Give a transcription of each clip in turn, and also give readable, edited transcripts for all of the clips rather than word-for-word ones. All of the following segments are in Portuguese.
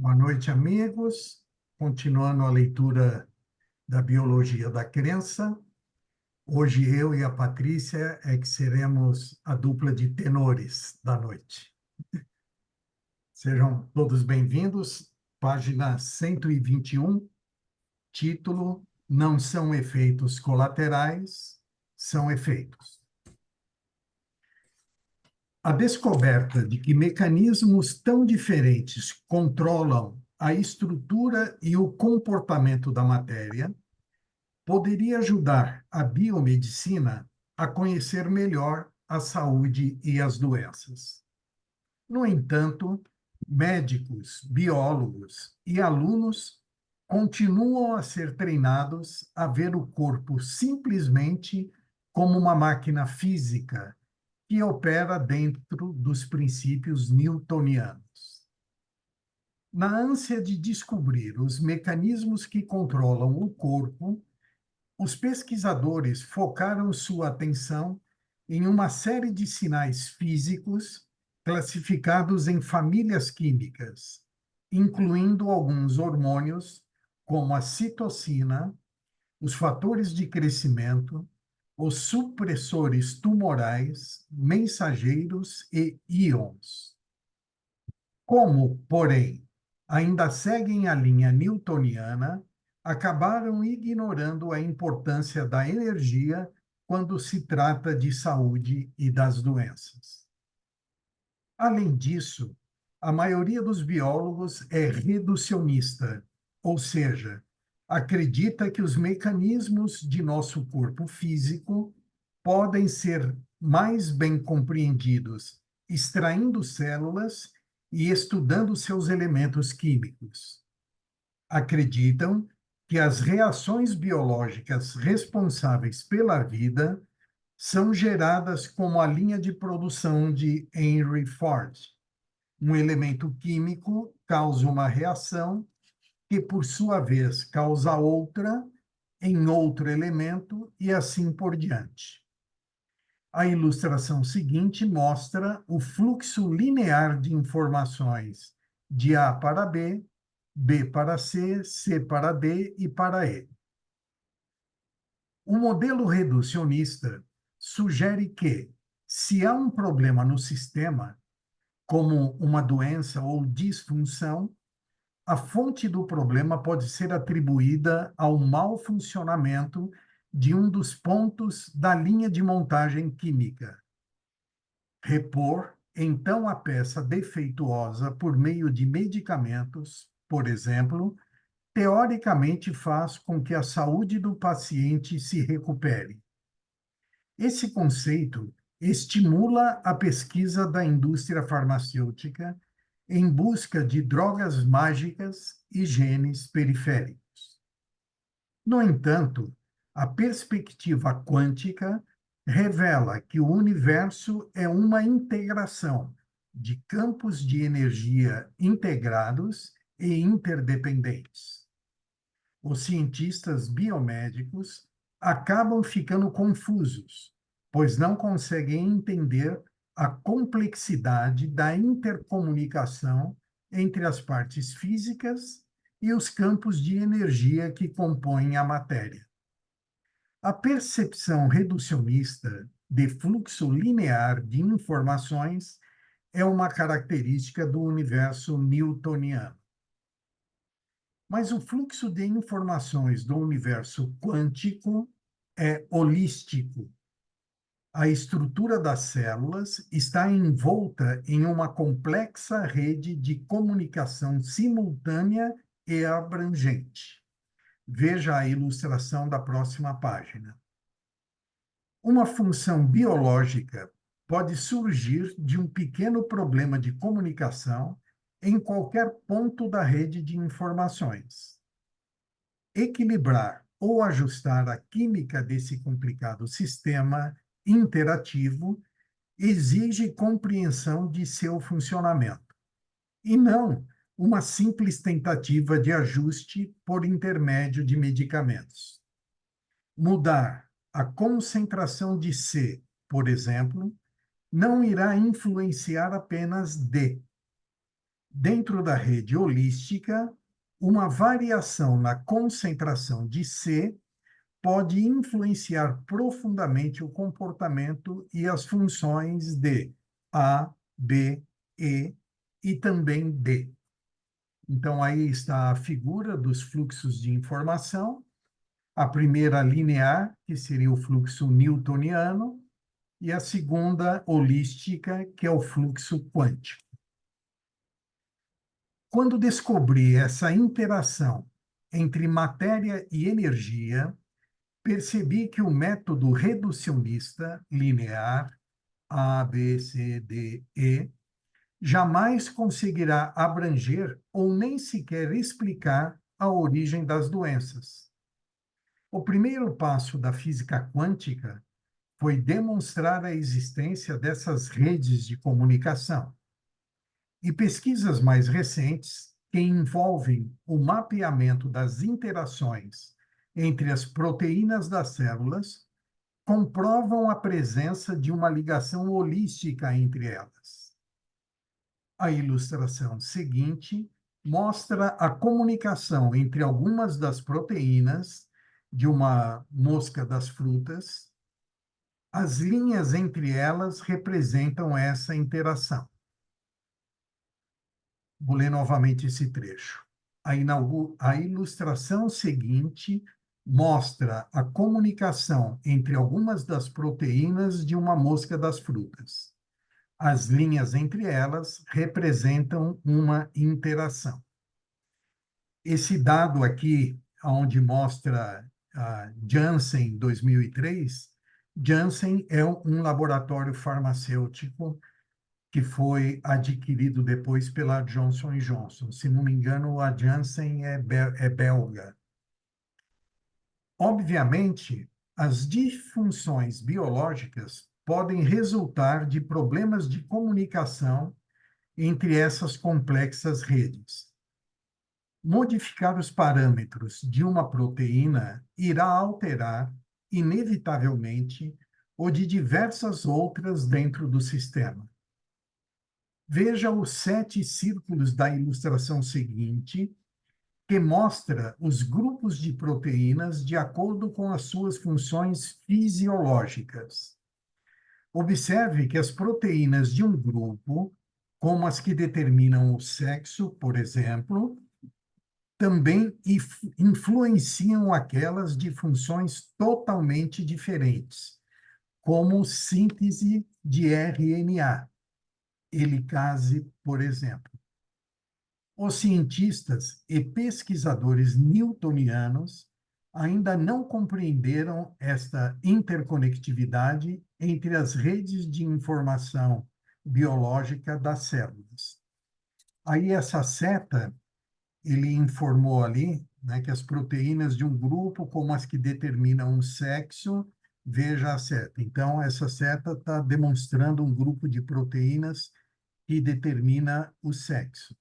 Boa noite, amigos. Continuando a leitura da Biologia da Crença. Hoje eu e a Patrícia é que seremos a dupla de tenores da noite. Sejam todos bem-vindos. Página 121, título: Não são efeitos colaterais, são efeitos. A descoberta de que mecanismos tão diferentes controlam a estrutura e o comportamento da matéria poderia ajudar a biomedicina a conhecer melhor a saúde e as doenças. No entanto, médicos, biólogos e alunos continuam a ser treinados a ver o corpo simplesmente como uma máquina física que opera dentro dos princípios newtonianos. Na ânsia de descobrir os mecanismos que controlam o corpo, os pesquisadores focaram sua atenção em uma série de sinais físicos classificados em famílias químicas, incluindo alguns hormônios, como a citocina, os fatores de crescimento, os supressores tumorais, mensageiros e íons. Como, porém, ainda seguem a linha newtoniana, acabaram ignorando a importância da energia quando se trata de saúde e das doenças. Além disso, a maioria dos biólogos é reducionista, ou seja, acredita que os mecanismos de nosso corpo físico podem ser mais bem compreendidos extraindo células e estudando seus elementos químicos. Acreditam que as reações biológicas responsáveis pela vida são geradas como a linha de produção de Henry Ford. Um elemento químico causa uma reação que, por sua vez, causa outra em outro elemento e assim por diante. A ilustração seguinte mostra o fluxo linear de informações de A para B, B para C, C para D e para E. O modelo reducionista sugere que, se há um problema no sistema, como uma doença ou disfunção, a fonte do problema pode ser atribuída ao mau funcionamento de um dos pontos da linha de montagem química. Repor, então, a peça defeituosa por meio de medicamentos, por exemplo, teoricamente faz com que a saúde do paciente se recupere. Esse conceito estimula a pesquisa da indústria farmacêutica em busca de drogas mágicas e genes periféricos. No entanto, a perspectiva quântica revela que o universo é uma integração de campos de energia integrados e interdependentes. Os cientistas biomédicos acabam ficando confusos, pois não conseguem entender a complexidade da intercomunicação entre as partes físicas e os campos de energia que compõem a matéria. A percepção reducionista de fluxo linear de informações é uma característica do universo newtoniano. Mas o fluxo de informações do universo quântico é holístico. A estrutura das células está envolta em uma complexa rede de comunicação simultânea e abrangente. Veja a ilustração da próxima página. Uma função biológica pode surgir de um pequeno problema de comunicação em qualquer ponto da rede de informações. Equilibrar ou ajustar a química desse complicado sistema interativo exige compreensão de seu funcionamento, e não uma simples tentativa de ajuste por intermédio de medicamentos. Mudar a concentração de C, por exemplo, não irá influenciar apenas D. Dentro da rede holística, uma variação na concentração de C pode influenciar profundamente o comportamento e as funções de A, B, E e também D. Então, aí está a figura dos fluxos de informação, a primeira linear, que seria o fluxo newtoniano, e a segunda holística, que é o fluxo quântico. Quando descobri essa interação entre matéria e energia, percebi que o método reducionista linear, A, B, C, D, E, jamais conseguirá abranger ou nem sequer explicar a origem das doenças. O primeiro passo da física quântica foi demonstrar a existência dessas redes de comunicação. E pesquisas mais recentes, que envolvem o mapeamento das interações entre as proteínas das células, comprovam a presença de uma ligação holística entre elas. A ilustração seguinte mostra a comunicação entre algumas das proteínas de uma mosca das frutas. As linhas entre elas representam essa interação. Vou ler novamente esse trecho. A ilustração seguinte mostra a comunicação entre algumas das proteínas de uma mosca das frutas. As linhas entre elas representam uma interação. Esse dado aqui, onde mostra Janssen 2003, Janssen é um laboratório farmacêutico que foi adquirido depois pela Johnson Johnson. Se não me engano, a Janssen é belga. Obviamente, as disfunções biológicas podem resultar de problemas de comunicação entre essas complexas redes. Modificar os parâmetros de uma proteína irá alterar, inevitavelmente, o de diversas outras dentro do sistema. Veja os 7 círculos da ilustração seguinte, que mostra os grupos de proteínas de acordo com as suas funções fisiológicas. Observe que as proteínas de um grupo, como as que determinam o sexo, por exemplo, também influenciam aquelas de funções totalmente diferentes, como síntese de RNA, helicase, por exemplo. Os cientistas e pesquisadores newtonianos ainda não compreenderam esta interconectividade entre as redes de informação biológica das células. Aí essa seta, ele informou ali, né, que as proteínas de um grupo, como as que determinam o sexo, veja a seta. Então, essa seta está demonstrando um grupo de proteínas que determina o sexo.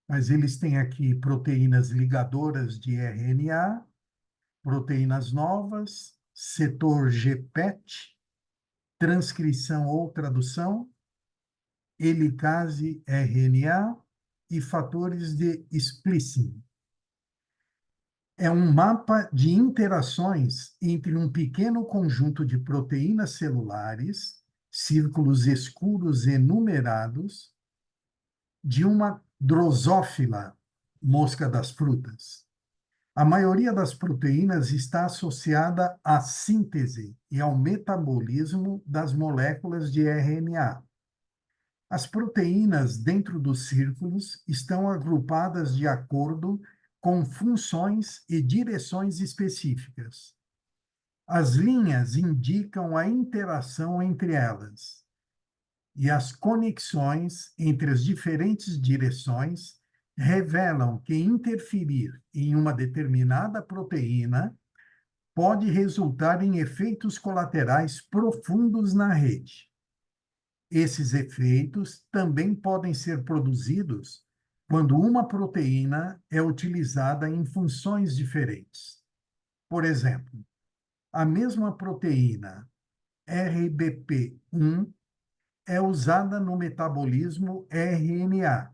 Mas eles têm aqui proteínas ligadoras de RNA, proteínas novas, setor GPET, transcrição ou tradução, helicase RNA e fatores de splicing. É um mapa de interações entre um pequeno conjunto de proteínas celulares, círculos escuros enumerados, de uma drosófila, mosca das frutas. A maioria das proteínas está associada à síntese e ao metabolismo das moléculas de RNA. As proteínas dentro dos círculos estão agrupadas de acordo com funções e direções específicas. As linhas indicam a interação entre elas, e as conexões entre as diferentes direções revelam que interferir em uma determinada proteína pode resultar em efeitos colaterais profundos na rede. Esses efeitos também podem ser produzidos quando uma proteína é utilizada em funções diferentes. Por exemplo, a mesma proteína RBP1 é usada no metabolismo RNA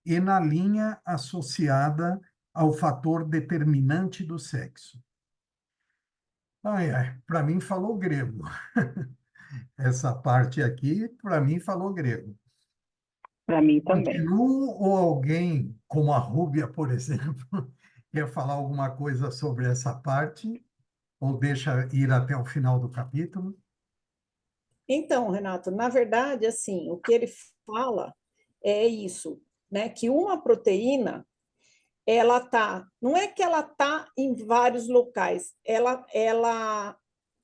e na linha associada ao fator determinante do sexo. Ai, ai, para mim falou grego. Essa parte aqui, para mim, falou grego. Para mim também. Continuo ou alguém, como a Rúbia, por exemplo, quer falar alguma coisa sobre essa parte? Ou deixa ir até o final do capítulo? Então, Renato, na verdade, assim, o que ele fala é isso, né? Que uma proteína, ela tá, não é que ela tá em vários locais, ela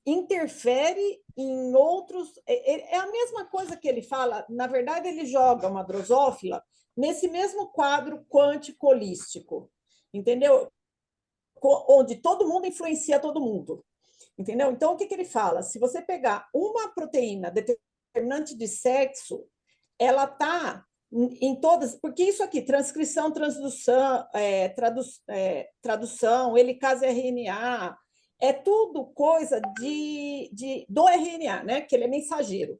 interfere em outros. É a mesma coisa que ele fala. Na verdade, ele joga uma drosófila nesse mesmo quadro quântico holístico, entendeu? Onde todo mundo influencia todo mundo. Entendeu? Então, o que ele fala? Se você pegar uma proteína determinante de sexo, ela está em todas, porque isso aqui, transcrição, transdução, tradução, helicase RNA, é tudo coisa do RNA, né? Que ele é mensageiro,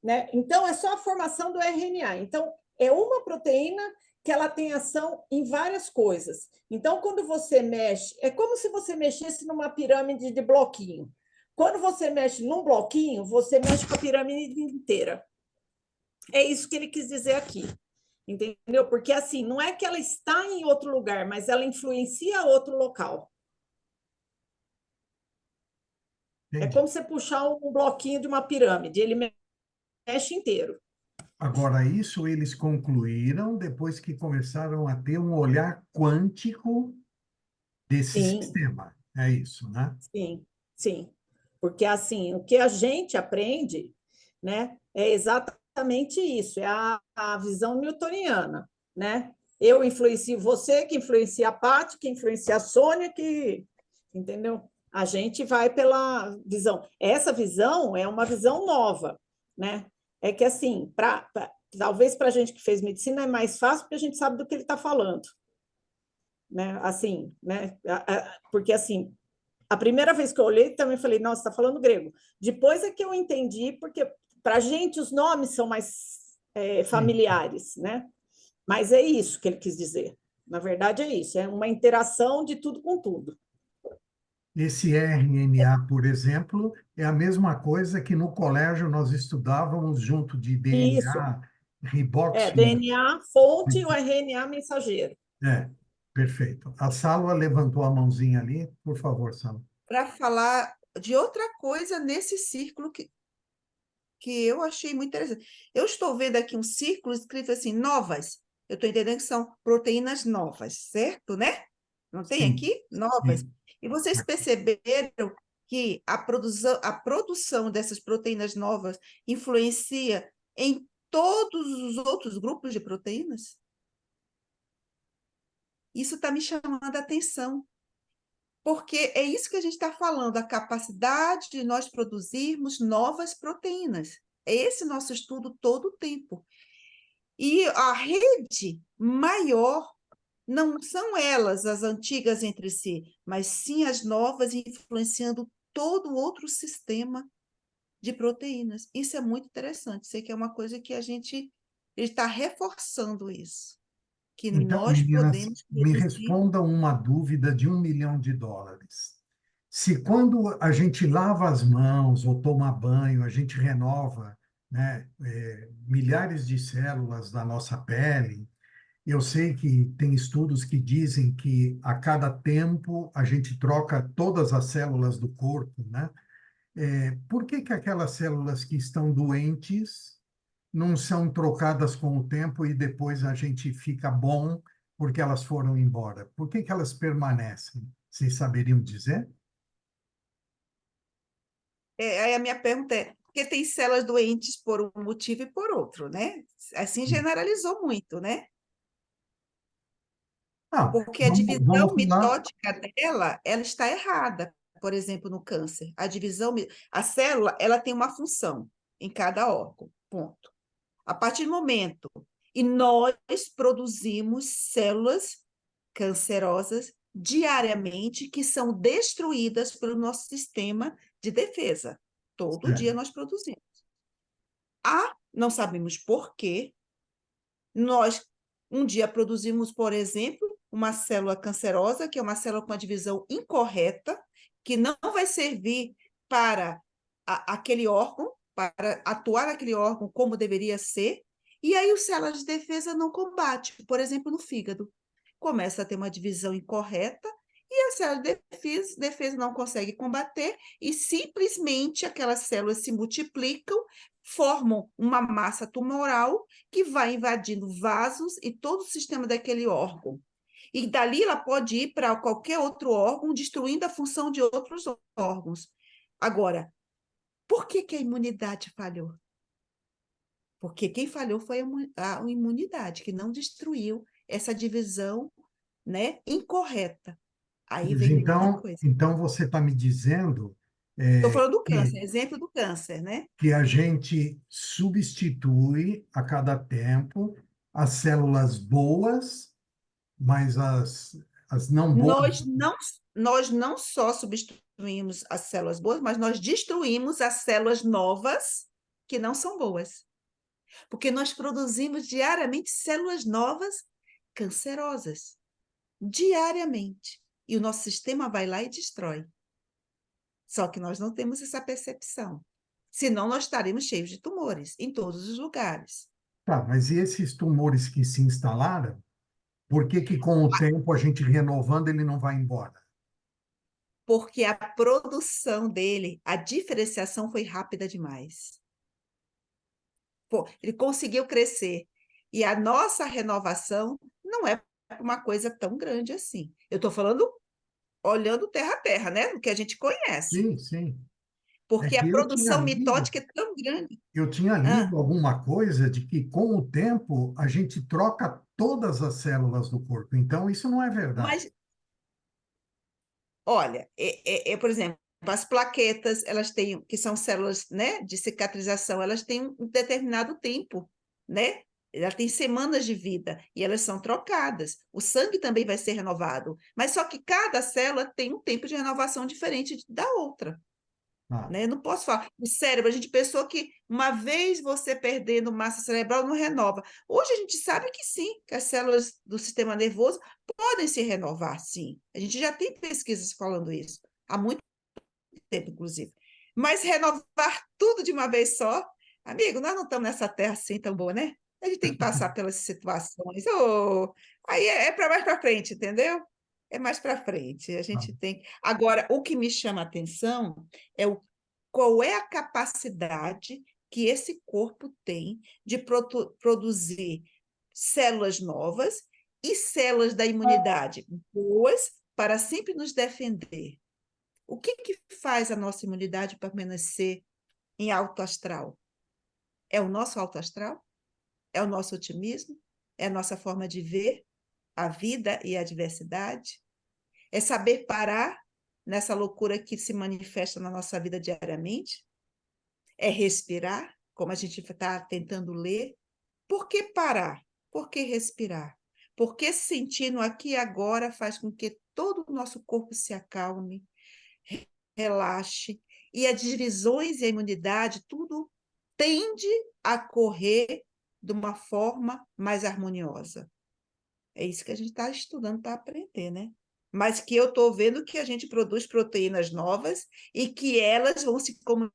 né? Então, é só a formação do RNA. Então, é uma proteína que ela tem ação em várias coisas. Então, quando você mexe, é como se você mexesse numa pirâmide de bloquinho. Quando você mexe num bloquinho, você mexe com a pirâmide inteira. É isso que ele quis dizer aqui. Entendeu? Porque assim, não é que ela está em outro lugar, mas ela influencia outro local. É Entendi. como você puxar um bloquinho de uma pirâmide, ele mexe inteiro. Agora, isso eles concluíram depois que começaram a ter um olhar quântico desse Sim, sistema. É isso, né? sim, sim. Porque assim, o que a gente aprende, né, é exatamente isso, é a visão newtoniana, né? Eu influencio você, que influencia a Paty, que influencia a Sônia, que, entendeu? A gente vai pela visão. Essa visão é uma visão nova, né? É que assim, talvez para a gente que fez medicina é mais fácil porque a gente sabe do que ele está falando, né? Assim, né? Porque assim, a primeira vez que eu olhei, também falei, nossa, está falando grego. Depois é que eu entendi, porque para a gente os nomes são mais Sim. familiares, né? Mas é isso que ele quis dizer. Na verdade, é isso, é uma interação de tudo com tudo. Esse RNA, por exemplo, é a mesma coisa que no colégio nós estudávamos junto de Isso, DNA, riboxio. DNA, fonte e o RNA mensageiro. É, perfeito. A Sálvia levantou a mãozinha ali. Por favor, Sálvia. Para falar de outra coisa nesse círculo que eu achei muito interessante. Eu estou vendo aqui um círculo escrito assim, novas. Eu estou entendendo que são proteínas novas, certo, né? Não tem Sim, aqui? Novas. sim. E vocês perceberam que a produção dessas proteínas novas influencia em todos os outros grupos de proteínas? Isso está me chamando a atenção. Porque é isso que a gente está falando, a capacidade de nós produzirmos novas proteínas. É esse nosso estudo todo o tempo. E a rede maior não são elas, as antigas entre si, mas sim as novas influenciando todo o outro sistema de proteínas. Isso é muito interessante. Sei que é uma coisa que a gente está reforçando isso, que Então, nós meninas, podemos me produzir. respondam uma dúvida de US$ 1 milhão. Se quando a gente lava as mãos ou toma banho, a gente renova, né, milhares de células da nossa pele, eu sei que tem estudos que dizem que a cada tempo a gente troca todas as células do corpo, né? Por que que aquelas células que estão doentes não são trocadas com o tempo e depois a gente fica bom porque elas foram embora? Por que que elas permanecem? Vocês saberiam dizer? Aí a minha pergunta é, porque tem células doentes por um motivo e por outro, né? Assim generalizou muito, né? Não, Porque a vamos divisão falar. mitótica dela, ela está errada, por exemplo, no câncer. A célula, ela tem uma função em cada órgão, ponto. A partir do momento, e nós produzimos células cancerosas diariamente que são destruídas pelo nosso sistema de defesa. Todo dia nós produzimos. Não sabemos por quê, nós Um dia produzimos, por exemplo, uma célula cancerosa, que é uma célula com a divisão incorreta, que não vai servir para aquele órgão, para atuar naquele órgão como deveria ser, e aí o célula de defesa não combate, por exemplo, no fígado. Começa a ter uma divisão incorreta e a célula de defesa não consegue combater e simplesmente aquelas células se multiplicam, formam uma massa tumoral que vai invadindo vasos e todo o sistema daquele órgão. E dali ela pode ir para qualquer outro órgão, destruindo a função de outros órgãos. Agora, por que a imunidade falhou? Porque quem falhou foi a imunidade, que não destruiu essa divisão, né, incorreta. Aí Mas vem muita coisa. então você está me dizendo Estou falando do que, câncer, exemplo do câncer, né? que a gente substitui a cada tempo as células boas, mas as não boas. Nós não só substituímos as células boas, mas nós destruímos as células novas que não são boas. Porque nós produzimos diariamente células novas cancerosas. Diariamente. E o nosso sistema vai lá e destrói. Só que nós não temos essa percepção. Senão nós estaremos cheios de tumores em todos os lugares. Tá, mas e esses tumores que se instalaram, por que que com o tempo a gente renovando ele não vai embora? Porque a produção dele, a diferenciação foi rápida demais. Pô, ele conseguiu crescer. E a nossa renovação não é uma coisa tão grande assim. Eu estou falando olhando terra a terra, né? O que a gente conhece. Sim, sim. É Porque que a eu tinha produção lido, mitótica é tão grande. eu tinha Ah, lido alguma coisa de que com o tempo a gente troca todas as células do corpo. Então isso não é verdade. mas, olha, por exemplo, as plaquetas, elas têm, que são células, né, de cicatrização, elas têm um determinado tempo, né? Elas têm semanas de vida e elas são trocadas. O sangue também vai ser renovado, mas só que cada célula tem um tempo de renovação diferente da outra. Ah, Né? Eu não posso falar. O cérebro, a gente pensou que uma vez você perdendo massa cerebral não renova. Hoje a gente sabe que sim, que as células do sistema nervoso podem se renovar, sim. A gente já tem pesquisas falando isso, há muito tempo, inclusive. Mas renovar tudo de uma vez só, amigo, nós não estamos nessa terra assim tão boa, né? A gente tem que passar pelas situações. Aí é mais para frente, entendeu? É mais para frente. A ah, gente tem. Agora, o que me chama a atenção é qual é a capacidade que esse corpo tem de produzir células novas e células da imunidade boas para sempre nos defender. O que faz a nossa imunidade permanecer em alto astral? É o nosso alto astral? É o nosso otimismo? É a nossa forma de ver a vida e a diversidade? É saber parar nessa loucura que se manifesta na nossa vida diariamente? É respirar, como a gente está tentando ler? Por que parar? Por que respirar? Porque sentir no aqui e agora faz com que todo o nosso corpo se acalme, relaxe, e as divisões e a imunidade, tudo tende a correr de uma forma mais harmoniosa. É isso que a gente está estudando para aprender, né? Mas que eu estou vendo que a gente produz proteínas novas e que elas vão se comunicar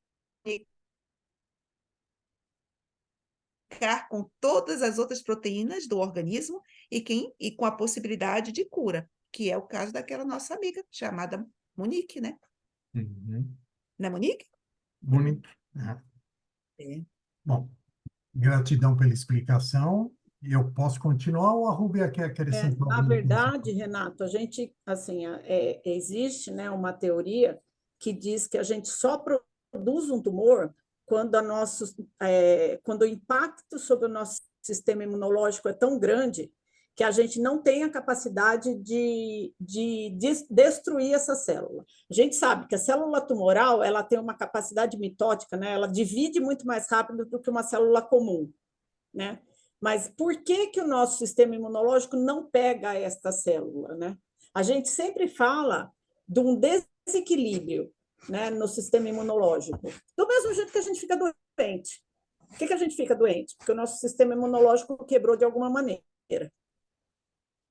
com todas as outras proteínas do organismo e com a possibilidade de cura, que é o caso daquela nossa amiga chamada Monique, né? uhum. Não é Monique? Bonito. Ah, É. bom, gratidão pela explicação. Eu posso continuar ou a Rúbia quer acrescentar Na alguma coisa? verdade, Renato, a gente, assim, existe, né, uma teoria que diz que a gente só produz um tumor quando, quando o impacto sobre o nosso sistema imunológico é tão grande que a gente não tem a capacidade de destruir essa célula. A gente sabe que a célula tumoral ela tem uma capacidade mitótica, né? Ela divide muito mais rápido do que uma célula comum, né? Mas por que que o nosso sistema imunológico não pega esta célula, né? A gente sempre fala de um desequilíbrio, né, no sistema imunológico. Do mesmo jeito que a gente fica doente. Por que que a gente fica doente? Porque o nosso sistema imunológico quebrou de alguma maneira,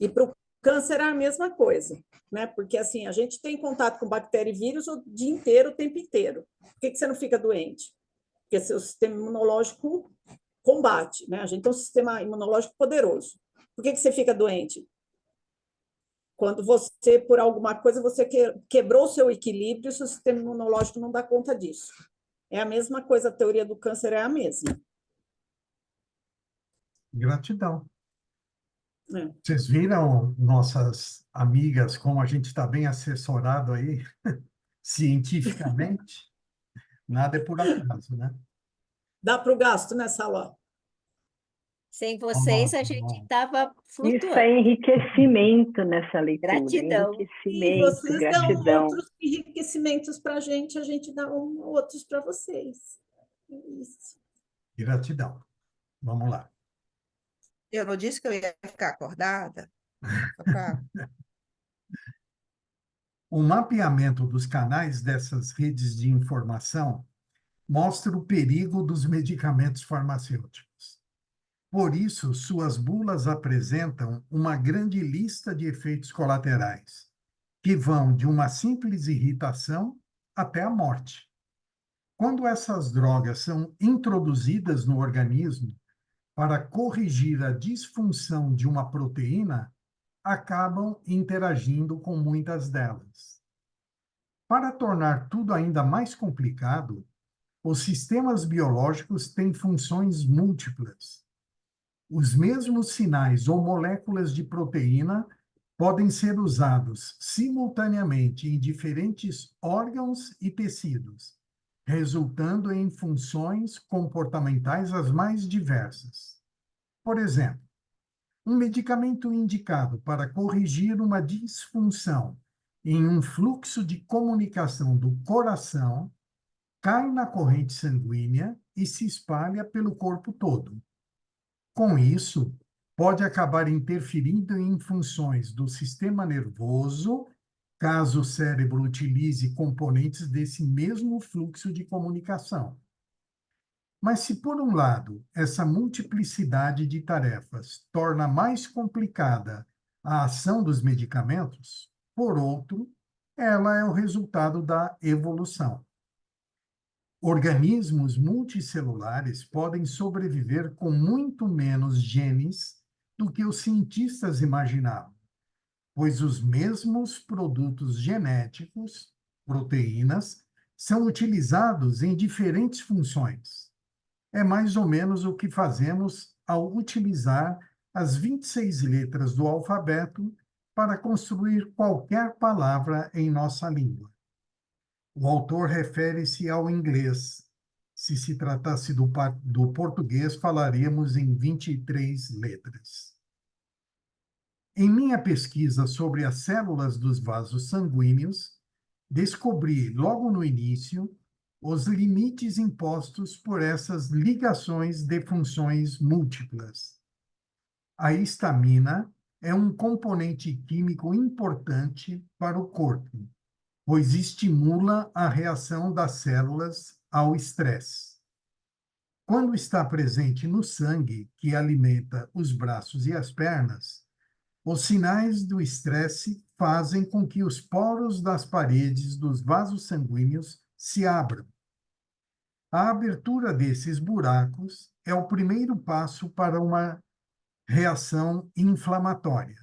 E para o câncer é a mesma coisa, né? Porque assim, a gente tem contato com bactéria e vírus o dia inteiro, o tempo inteiro. Por que você não fica doente? Porque seu sistema imunológico combate, né? A gente tem um sistema imunológico poderoso. Por que você fica doente? Quando você, por alguma coisa, você quebrou o seu equilíbrio, seu sistema imunológico não dá conta disso. É a mesma coisa, a teoria do câncer é a mesma. Gratidão. É. Vocês viram, nossas amigas, como a gente está bem assessorado aí, cientificamente? Nada é por acaso, né? Dá para o gasto nessa loja. Sem vocês, a Nossa, gente bom. estava Isso é flutuando. enriquecimento nessa leitura. Gratidão. E Enriquecimento, vocês dão gratidão. outros enriquecimentos para a gente dá outros para vocês. Isso. Gratidão. Vamos lá. Eu não disse que eu ia ficar acordada? Só O mapeamento dos canais dessas redes de informação mostra o perigo dos medicamentos farmacêuticos. Por isso, suas bulas apresentam uma grande lista de efeitos colaterais, que vão de uma simples irritação até a morte. Quando essas drogas são introduzidas no organismo para corrigir a disfunção de uma proteína, acabam interagindo com muitas delas. Para tornar tudo ainda mais complicado, os sistemas biológicos têm funções múltiplas. Os mesmos sinais ou moléculas de proteína podem ser usados simultaneamente em diferentes órgãos e tecidos, resultando em funções comportamentais as mais diversas. Por exemplo, um medicamento indicado para corrigir uma disfunção em um fluxo de comunicação do coração cai na corrente sanguínea e se espalha pelo corpo todo. Com isso, pode acabar interferindo em funções do sistema nervoso, caso o cérebro utilize componentes desse mesmo fluxo de comunicação. Mas se, por um lado, essa multiplicidade de tarefas torna mais complicada a ação dos medicamentos, por outro, ela é o resultado da evolução. Organismos multicelulares podem sobreviver com muito menos genes do que os cientistas imaginavam, pois os mesmos produtos genéticos, proteínas, são utilizados em diferentes funções. É mais ou menos o que fazemos ao utilizar as 26 letras do alfabeto para construir qualquer palavra em nossa língua. O autor refere-se ao inglês. Se tratasse do português, falaríamos em 23 letras. Em minha pesquisa sobre as células dos vasos sanguíneos, descobri logo no início os limites impostos por essas ligações de funções múltiplas. A histamina é um componente químico importante para o corpo, pois estimula a reação das células ao estresse. Quando está presente no sangue, que alimenta os braços e as pernas, os sinais do estresse fazem com que os poros das paredes dos vasos sanguíneos se abram. A abertura desses buracos é o primeiro passo para uma reação inflamatória.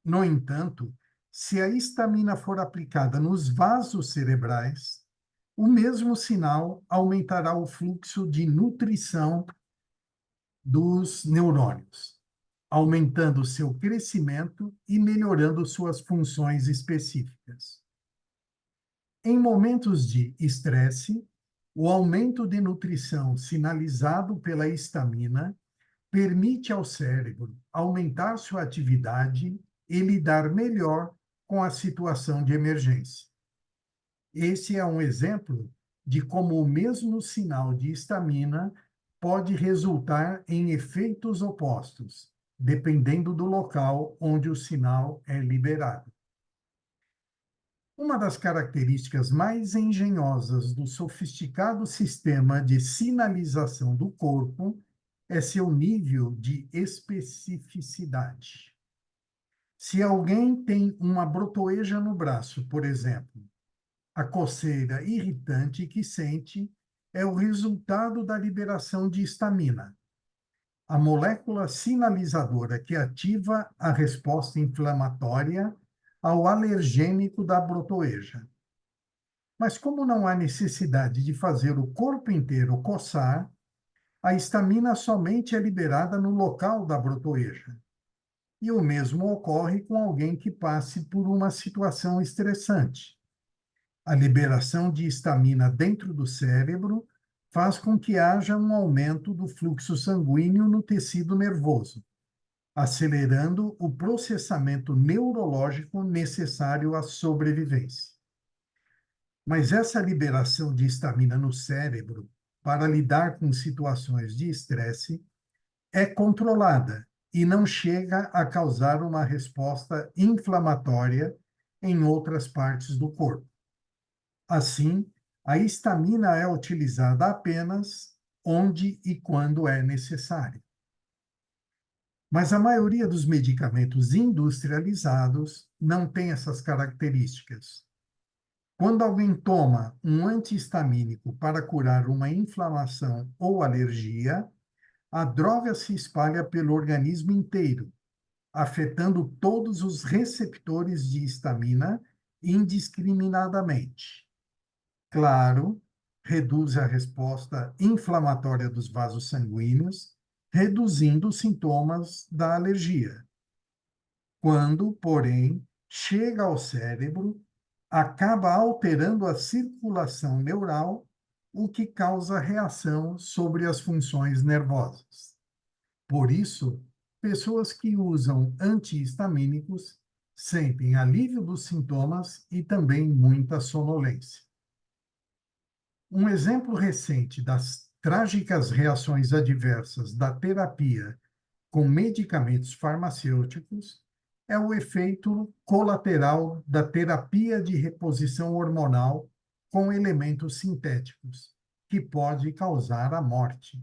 No entanto, se a histamina for aplicada nos vasos cerebrais, o mesmo sinal aumentará o fluxo de nutrição dos neurônios, aumentando seu crescimento e melhorando suas funções específicas. Em momentos de estresse, o aumento de nutrição sinalizado pela histamina permite ao cérebro aumentar sua atividade e lidar melhor com a situação de emergência. Esse é um exemplo de como o mesmo sinal de histamina pode resultar em efeitos opostos, dependendo do local onde o sinal é liberado. Uma das características mais engenhosas do sofisticado sistema de sinalização do corpo é seu nível de especificidade. Se alguém tem uma brotoeja no braço, por exemplo, a coceira irritante que sente é o resultado da liberação de histamina, a molécula sinalizadora que ativa a resposta inflamatória ao alergênico da brotoeja. Mas como não há necessidade de fazer o corpo inteiro coçar, a histamina somente é liberada no local da brotoeja. E o mesmo ocorre com alguém que passe por uma situação estressante. A liberação de histamina dentro do cérebro faz com que haja um aumento do fluxo sanguíneo no tecido nervoso, acelerando o processamento neurológico necessário à sobrevivência. Mas essa liberação de histamina no cérebro para lidar com situações de estresse é controlada e não chega a causar uma resposta inflamatória em outras partes do corpo. Assim, a histamina é utilizada apenas onde e quando é necessário. Mas a maioria dos medicamentos industrializados não tem essas características. Quando alguém toma um antihistamínico para curar uma inflamação ou alergia, a droga se espalha pelo organismo inteiro, afetando todos os receptores de histamina indiscriminadamente. Claro, reduz a resposta inflamatória dos vasos sanguíneos, reduzindo os sintomas da alergia. Quando, porém, chega ao cérebro, acaba alterando a circulação neural, o que causa reação sobre as funções nervosas. Por isso, pessoas que usam antihistamínicos sentem alívio dos sintomas e também muita sonolência. Um exemplo recente das trágicas reações adversas da terapia com medicamentos farmacêuticos é o efeito colateral da terapia de reposição hormonal com elementos sintéticos, que pode causar a morte.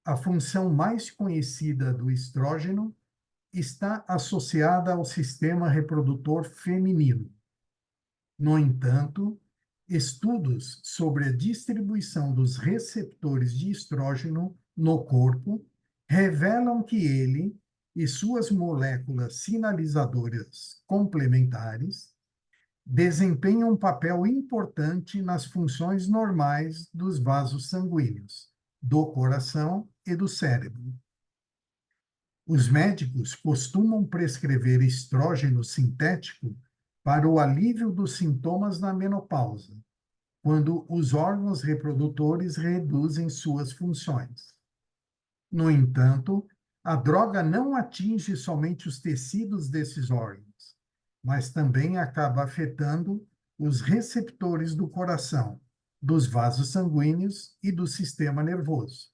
A função mais conhecida do estrógeno está associada ao sistema reprodutor feminino. No entanto, estudos sobre a distribuição dos receptores de estrógeno no corpo revelam que ele e suas moléculas sinalizadoras complementares desempenham um papel importante nas funções normais dos vasos sanguíneos, do coração e do cérebro. Os médicos costumam prescrever estrógeno sintético para o alívio dos sintomas na menopausa, quando os órgãos reprodutores reduzem suas funções. No entanto, a droga não atinge somente os tecidos desses órgãos, mas também acaba afetando os receptores do coração, dos vasos sanguíneos e do sistema nervoso.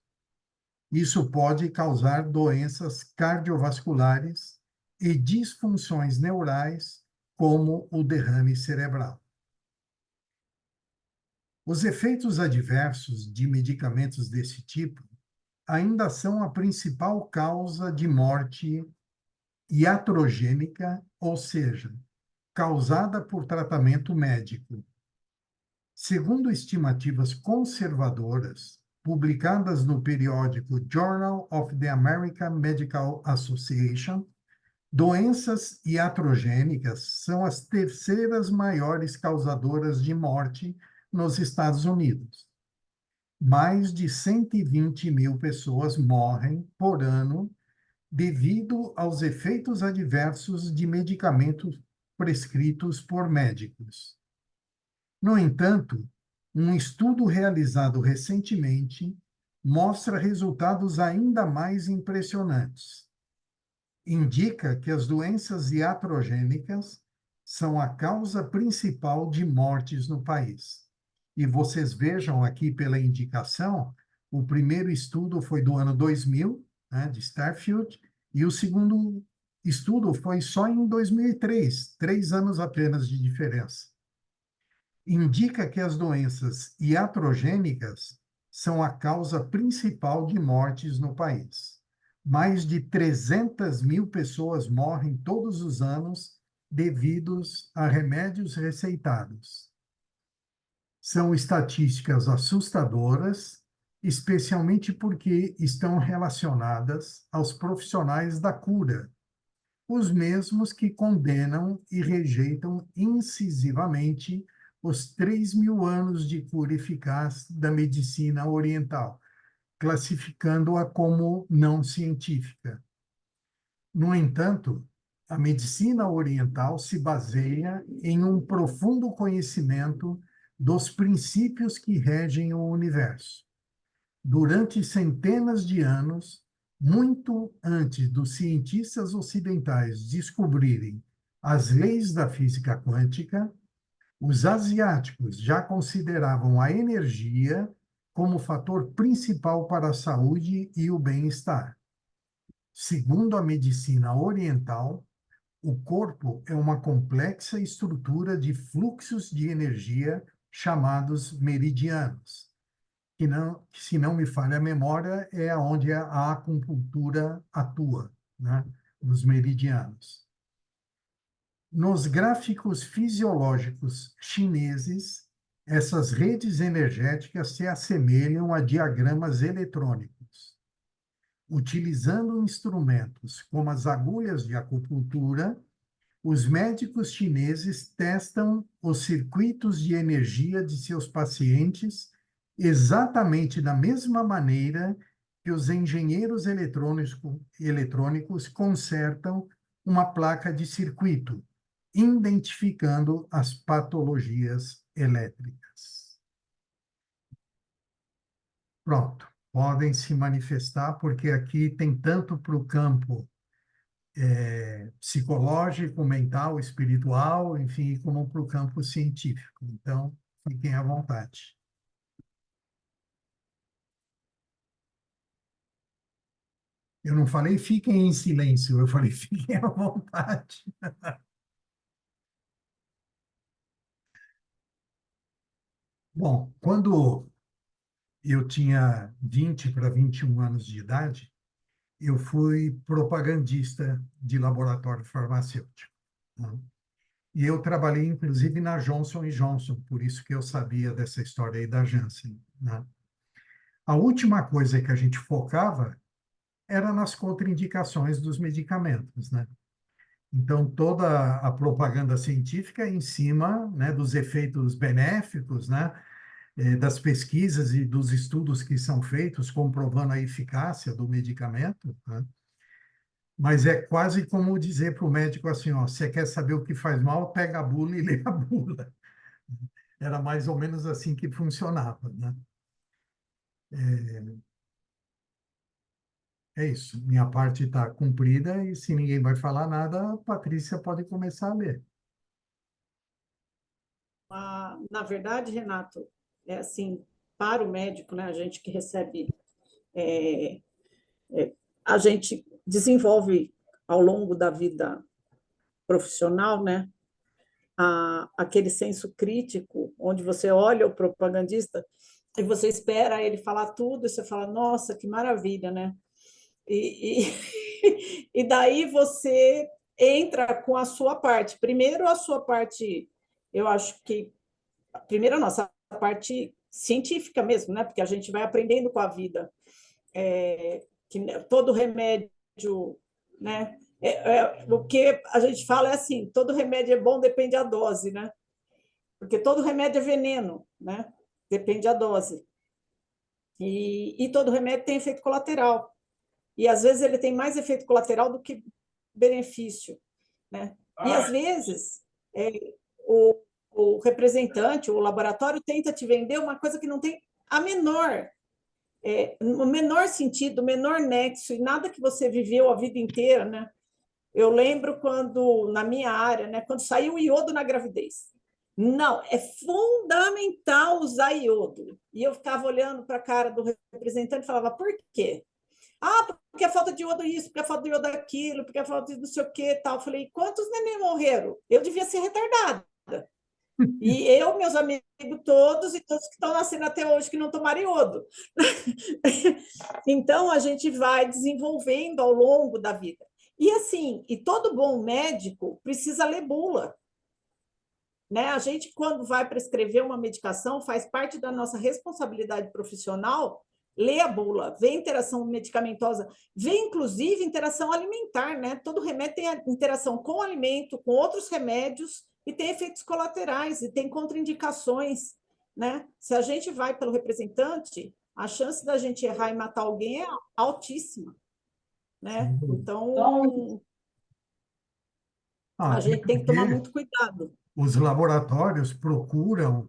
Isso pode causar doenças cardiovasculares e disfunções neurais, como o derrame cerebral. Os efeitos adversos de medicamentos desse tipo ainda são a principal causa de morte iatrogênica, ou seja, causada por tratamento médico. Segundo estimativas conservadoras, publicadas no periódico Journal of the American Medical Association, doenças iatrogênicas são as terceiras maiores causadoras de morte nos Estados Unidos. Mais de 120 mil pessoas morrem por ano devido aos efeitos adversos de medicamentos prescritos por médicos. No entanto, um estudo realizado recentemente mostra resultados ainda mais impressionantes. Indica que as doenças iatrogênicas são a causa principal de mortes no país. E vocês vejam aqui pela indicação, o primeiro estudo foi do ano 2000, né, de Starfield, e o segundo estudo foi só em 2003, 3 anos apenas de diferença. Indica que as doenças iatrogênicas são a causa principal de mortes no país. mais de 300 mil pessoas morrem todos os anos devidos a remédios receitados. São estatísticas assustadoras, especialmente porque estão relacionadas aos profissionais da cura, os mesmos que condenam e rejeitam incisivamente os 3.000 anos de cura eficaz da medicina oriental, classificando-a como não científica. No entanto, a medicina oriental se baseia em um profundo conhecimento dos princípios que regem o universo. Durante centenas de anos, muito antes dos cientistas ocidentais descobrirem as leis da física quântica, os asiáticos já consideravam a energia como fator principal para a saúde e o bem-estar. Segundo a medicina oriental, o corpo é uma complexa estrutura de fluxos de energia chamados meridianos, que não, se não me falha a memória, é onde a acupuntura atua, né? Nos meridianos. Nos gráficos fisiológicos chineses, essas redes energéticas se assemelham a diagramas eletrônicos. Utilizando instrumentos como as agulhas de acupuntura, os médicos chineses testam os circuitos de energia de seus pacientes exatamente da mesma maneira que os engenheiros eletrônicos consertam uma placa de circuito, identificando as patologias elétricas. Pronto, podem se manifestar, porque aqui tem tanto para o campo psicológico, mental, espiritual, enfim, como para o campo científico. Então, fiquem à vontade. Eu não falei fiquem em silêncio, eu falei fiquem à vontade. Bom, quando eu tinha 20 para 21 anos de idade, eu fui propagandista de laboratório farmacêutico, né? E eu trabalhei, inclusive, na Johnson Johnson, por isso que eu sabia dessa história aí da Janssen, né? A última coisa que a gente focava era nas contraindicações dos medicamentos, né? Então, toda a propaganda científica em cima, né, dos efeitos benéficos, né, das pesquisas e dos estudos que são feitos comprovando a eficácia do medicamento, né? Mas é quase como dizer para o médico assim, ó, você quer saber o que faz mal, pega a bula e lê a bula. Era mais ou menos assim que funcionava, né? É isso, minha parte está cumprida e se ninguém vai falar nada, a Patrícia pode começar a ler. Na verdade, Renato, é assim, para o médico, né, a gente que recebe, é, a gente desenvolve ao longo da vida profissional, né, aquele senso crítico, onde você olha o propagandista e você espera ele falar tudo, e você fala, nossa, que maravilha, né? E daí você entra com a sua parte. Primeiro, a sua parte, eu acho que, primeiro a nossa parte científica mesmo, né? Porque a gente vai aprendendo com a vida. Que todo remédio, né? O que a gente fala é assim, todo remédio é bom, depende da dose, né? Porque todo remédio é veneno, né? Depende da dose. E todo remédio tem efeito colateral. E às vezes ele tem mais efeito colateral do que benefício, né? E às vezes o, o representante, o laboratório tenta te vender uma coisa que não tem o menor sentido, o menor nexo, e nada que você viveu a vida inteira, né? Eu lembro quando, na minha área, né, quando saiu o iodo na gravidez. Não, é fundamental usar iodo. E eu ficava olhando para a cara do representante e falava, por quê? Ah, porque a falta de iodo isso, porque a falta de iodo aquilo, porque a falta de não sei o quê tal. Eu falei, quantos neném morreram? Eu devia ser retardada. E eu, meus amigos todos, e todos que estão nascendo até hoje que não tomaram iodo. Então, a gente vai desenvolvendo ao longo da vida. E assim, e todo bom médico precisa ler bula. Né? A gente, quando vai prescrever uma medicação, faz parte da nossa responsabilidade profissional ler a bula, ver interação medicamentosa, ver inclusive interação alimentar, né? Todo remédio tem interação com o alimento, com outros remédios e tem efeitos colaterais e tem contraindicações, né? Se a gente vai pelo representante, a chance da gente errar e matar alguém é altíssima, né? Então, a Até gente tem que tomar porque muito cuidado. os laboratórios procuram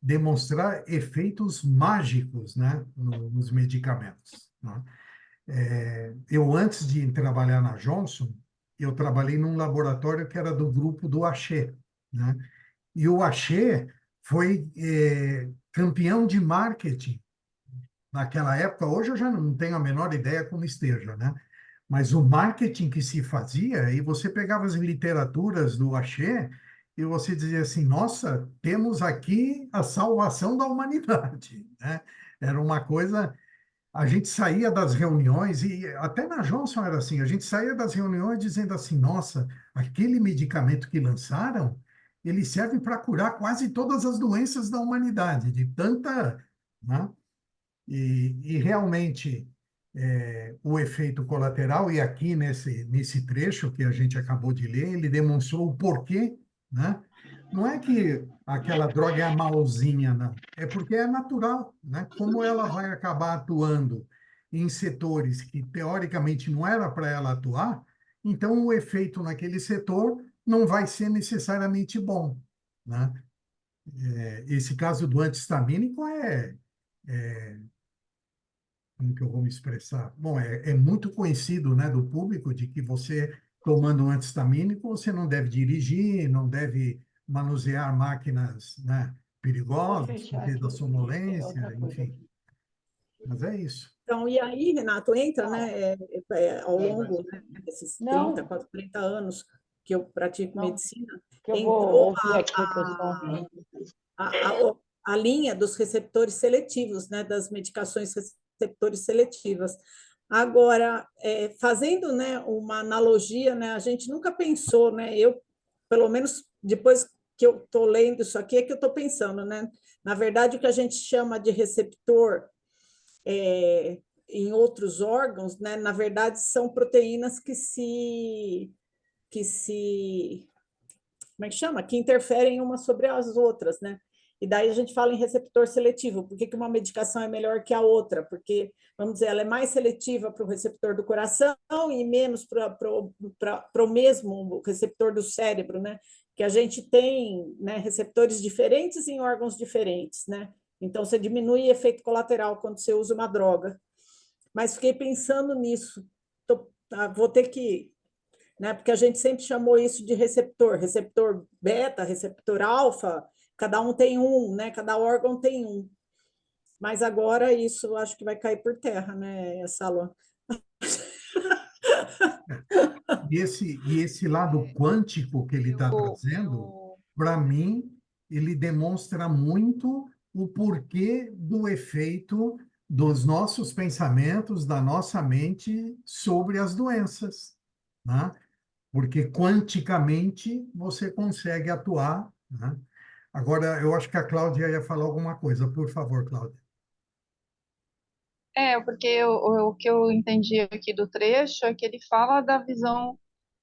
demonstrar efeitos mágicos, né, nos medicamentos, né? Eu, antes de trabalhar na Johnson, eu trabalhei num laboratório que era do grupo do Axê, né? E o Axê foi campeão de marketing naquela época. Hoje eu já não tenho a menor ideia como esteja, né? Mas o marketing que se fazia, e você pegava as literaturas do Axé e você dizia assim, nossa, temos aqui a salvação da humanidade, né? Era uma coisa, a gente saía das reuniões, e até na Johnson era assim, a gente saía das reuniões dizendo assim, nossa, aquele medicamento que lançaram, ele serve para curar quase todas as doenças da humanidade, de tanta, né? E realmente o efeito colateral, e aqui nesse trecho que a gente acabou de ler, ele demonstrou o porquê, né? Não é que aquela droga é a malzinha, não. É porque é natural, né? Como ela vai acabar atuando em setores que, teoricamente, não era para ela atuar, então o efeito naquele setor não vai ser necessariamente bom, né? Esse caso do antistamínico como que eu vou me expressar? Bom, é muito conhecido, né, do público de que você, tomando um antistamínico, você não deve dirigir, não deve manusear máquinas, né, Vou perigosas, por fechar ter da aqui, porque tem sonolência, outra coisa enfim. aqui. Mas é isso. Então, e aí, Renato, entra, né, ao longo, né, desses 30, Não, quase 40 anos que eu pratico não, medicina, que eu vou entrou ouvir aqui o pessoal. a linha dos receptores seletivos, né, das medicações receptores seletivas. Agora, fazendo, né, uma analogia, né, a gente nunca pensou, né, eu, pelo menos depois que eu estou lendo isso aqui, é que eu estou pensando, né, na verdade, o que a gente chama de receptor em outros órgãos, né, na verdade, são proteínas que se como é que chama? Que interferem umas sobre as outras, né? E daí a gente fala em receptor seletivo. Por que que uma medicação é melhor que a outra? Porque, vamos dizer, ela é mais seletiva para o receptor do coração e menos para o mesmo receptor do cérebro, né? Que a gente tem, né, receptores diferentes em órgãos diferentes, né? Então, você diminui efeito colateral quando você usa uma droga. Mas fiquei pensando nisso. Vou ter que, né? Porque a gente sempre chamou isso de receptor beta, receptor alfa, cada um tem um, né? Cada órgão tem um. Mas agora isso acho que vai cair por terra, né, Salwa? E esse lado quântico que ele está trazendo, o- para mim, ele demonstra muito o porquê do efeito dos nossos pensamentos, da nossa mente sobre as doenças, né? Porque quanticamente você consegue atuar, né? Agora, eu acho que a Cláudia ia falar alguma coisa. Por favor, Cláudia. Porque o que eu entendi aqui do trecho é que ele fala da visão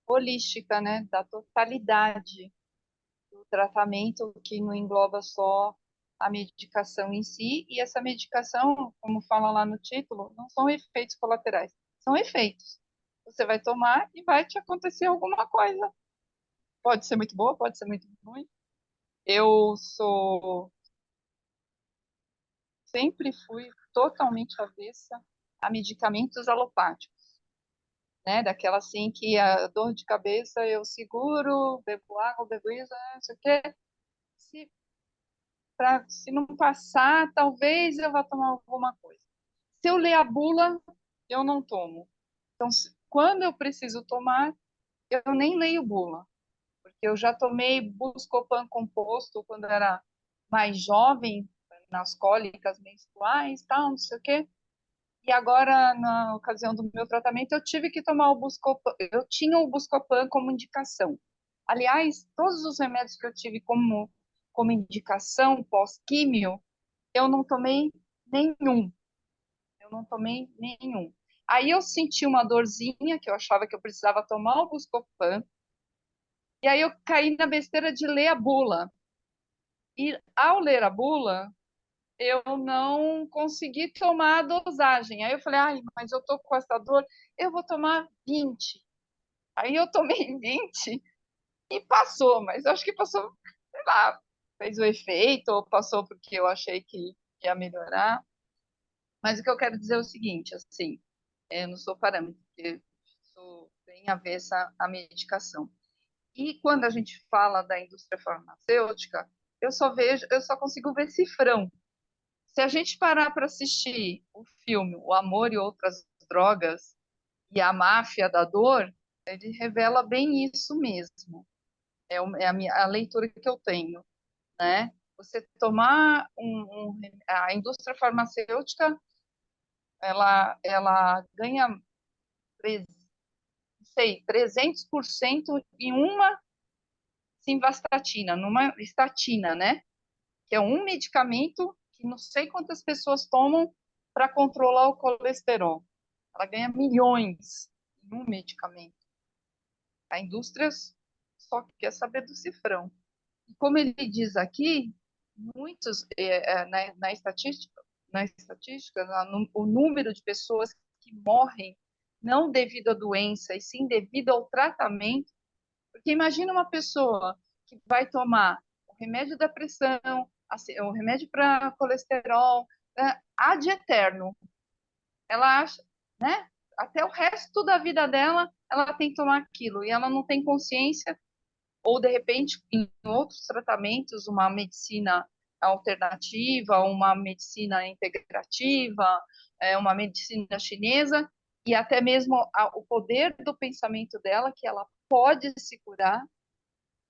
holística, né, da totalidade do tratamento, que não engloba só a medicação em si, e essa medicação, como fala lá no título, não são efeitos colaterais, são efeitos. Você vai tomar e vai te acontecer alguma coisa. Pode ser muito boa, pode ser muito ruim. Eu sempre fui totalmente avessa a medicamentos alopáticos, né? Daquela assim que a dor de cabeça eu seguro, bebo água, bebo isso, não sei o quê. Se, se não passar, talvez eu vá tomar alguma coisa. Se eu ler a bula, eu não tomo. Então, quando eu preciso tomar, eu nem leio bula, porque eu já tomei Buscopan composto quando era mais jovem, nas cólicas menstruais, tal, não sei o quê. E agora, na ocasião do meu tratamento, eu tive que tomar o Buscopan. Eu tinha o Buscopan como indicação. Aliás, todos os remédios que eu tive como indicação pós-químio, eu não tomei nenhum. Eu não tomei nenhum. Aí eu senti uma dorzinha, que eu achava que eu precisava tomar o Buscopan, e aí eu caí na besteira de ler a bula. E ao ler a bula, eu não consegui tomar a dosagem. Aí eu falei, ai, mas eu tô com essa dor, eu vou tomar 20. Aí eu tomei 20 e passou, mas eu acho que passou, sei lá, fez o efeito, ou passou porque eu achei que ia melhorar. Mas o que eu quero dizer é o seguinte, assim, eu não sou parâmetro, porque sou bem avessa à medicação. E quando a gente fala da indústria farmacêutica, eu só consigo ver cifrão. Se a gente parar para assistir o filme O Amor e Outras Drogas e a Máfia da Dor, ele revela bem isso mesmo. A leitura que eu tenho, né? Você tomar a indústria farmacêutica, ela ganha, não sei, 300% em uma simvastatina, numa estatina, né? Que é um medicamento que não sei quantas pessoas tomam para controlar o colesterol. Ela ganha milhões em um medicamento. A indústria só quer saber do cifrão. E como ele diz aqui, muitos, na estatística o número de pessoas que morrem não devido à doença, e sim devido ao tratamento, porque imagina uma pessoa que vai tomar o remédio da pressão, o remédio para colesterol, ad eterno. Ela acha, né? Até o resto da vida dela, ela tem que tomar aquilo, e ela não tem consciência, ou de repente, em outros tratamentos, uma medicina alternativa, uma medicina integrativa, uma medicina chinesa, e até mesmo o poder do pensamento dela, que ela pode se curar.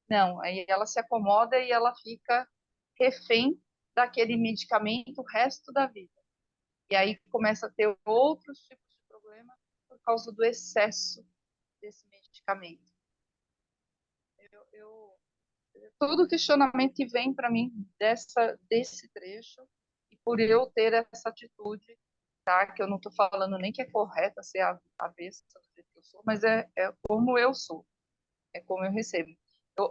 Não, aí ela se acomoda e ela fica refém daquele medicamento o resto da vida. E aí começa a ter outros tipos de problema por causa do excesso desse medicamento. Todo questionamento que vem para mim desse trecho, e por eu ter essa atitude, tá? Que eu não estou falando nem que é correta ser avessa do jeito que eu sou, mas é como eu sou, é como eu recebo.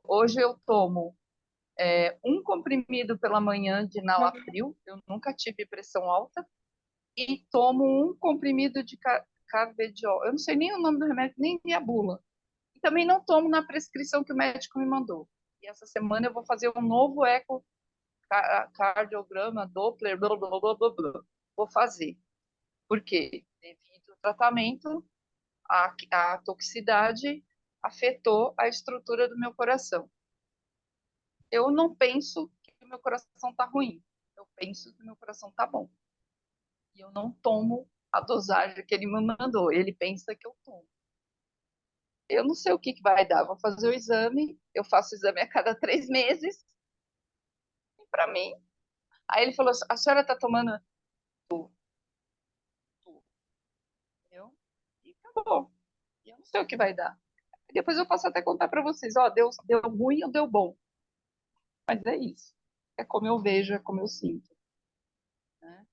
Hoje eu tomo um comprimido pela manhã de Nalapril, eu nunca tive pressão alta, e tomo um comprimido de carvedilol. Eu não sei nem o nome do remédio, nem a bula. E também não tomo na prescrição que o médico me mandou. E essa semana eu vou fazer um novo ecocardiograma, Doppler, blá, blá, blá, blá, blá. Vou fazer. Por quê? Devido ao tratamento, a toxicidade afetou a estrutura do meu coração. Eu não penso que o meu coração está ruim. Eu penso que o meu coração está bom. E eu não tomo a dosagem que ele me mandou. Ele pensa que eu tomo. Eu não sei o que vai dar. Vou fazer o exame. Eu faço o exame a cada 3 meses. E para mim. Aí ele falou: a senhora está tomando tu. Entendeu? E acabou. E eu não sei o que vai dar. Depois eu posso até contar para vocês: ó, deu ruim ou deu bom. Mas é isso. É como eu vejo, é como eu sinto. Né?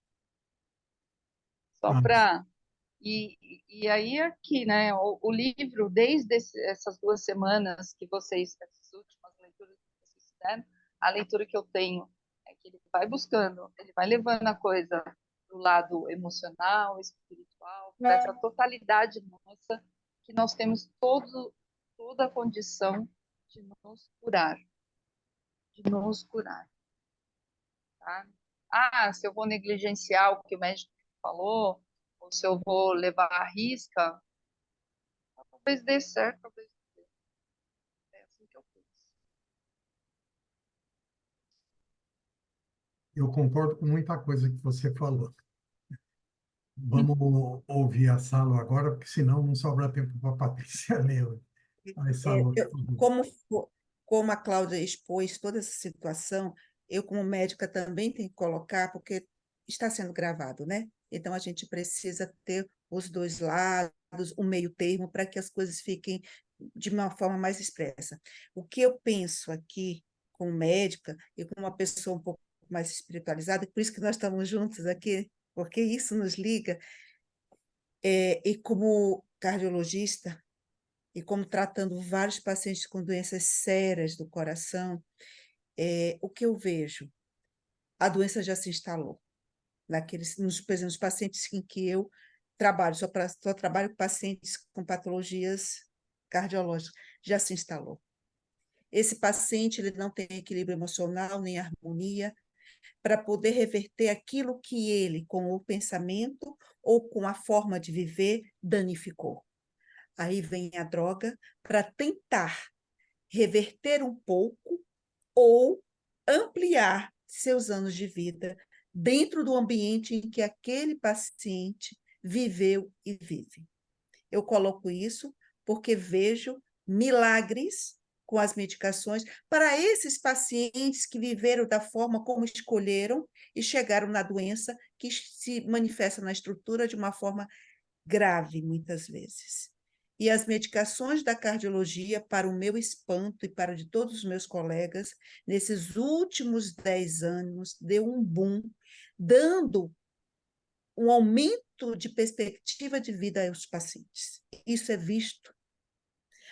Só para. E aí aqui, né, o livro, desde essas 2 semanas que vocês, essas últimas leituras que vocês fizeram, a leitura que eu tenho é que ele vai buscando, ele vai levando a coisa do lado emocional, espiritual, para essa totalidade nossa, que nós temos toda a condição de nos curar, tá? Ah, se eu vou negligenciar o que o médico falou, ou se eu vou levar à risca, talvez dê certo, talvez não dê. É assim que eu penso. Eu concordo com muita coisa que você falou. Vamos ouvir a Salo agora, porque senão não sobra tempo para a Patrícia ler. Aí, Salo, por favor. Como como a Cláudia expôs toda essa situação, eu, como médica, também tenho que colocar, porque está sendo gravado, né? Então, a gente precisa ter os dois lados, um meio termo, para que as coisas fiquem de uma forma mais expressa. O que eu penso aqui, como médica, e como uma pessoa um pouco mais espiritualizada, por isso que nós estamos juntos aqui, porque isso nos liga, e como cardiologista, e como tratando vários pacientes com doenças sérias do coração, o que eu vejo? A doença já se instalou por exemplo, nos pacientes em que eu trabalho, só trabalho com pacientes com patologias cardiológicas, já se instalou. Esse paciente ele não tem equilíbrio emocional nem harmonia para poder reverter aquilo que ele, com o pensamento ou com a forma de viver, danificou. Aí vem a droga para tentar reverter um pouco ou ampliar seus anos de vida dentro do ambiente em que aquele paciente viveu e vive. Eu coloco isso porque vejo milagres com as medicações para esses pacientes que viveram da forma como escolheram e chegaram na doença que se manifesta na estrutura de uma forma grave, muitas vezes. E as medicações da cardiologia, para o meu espanto e para de todos os meus colegas, nesses últimos 10 anos, deu um boom, dando um aumento de perspectiva de vida aos pacientes. Isso é visto.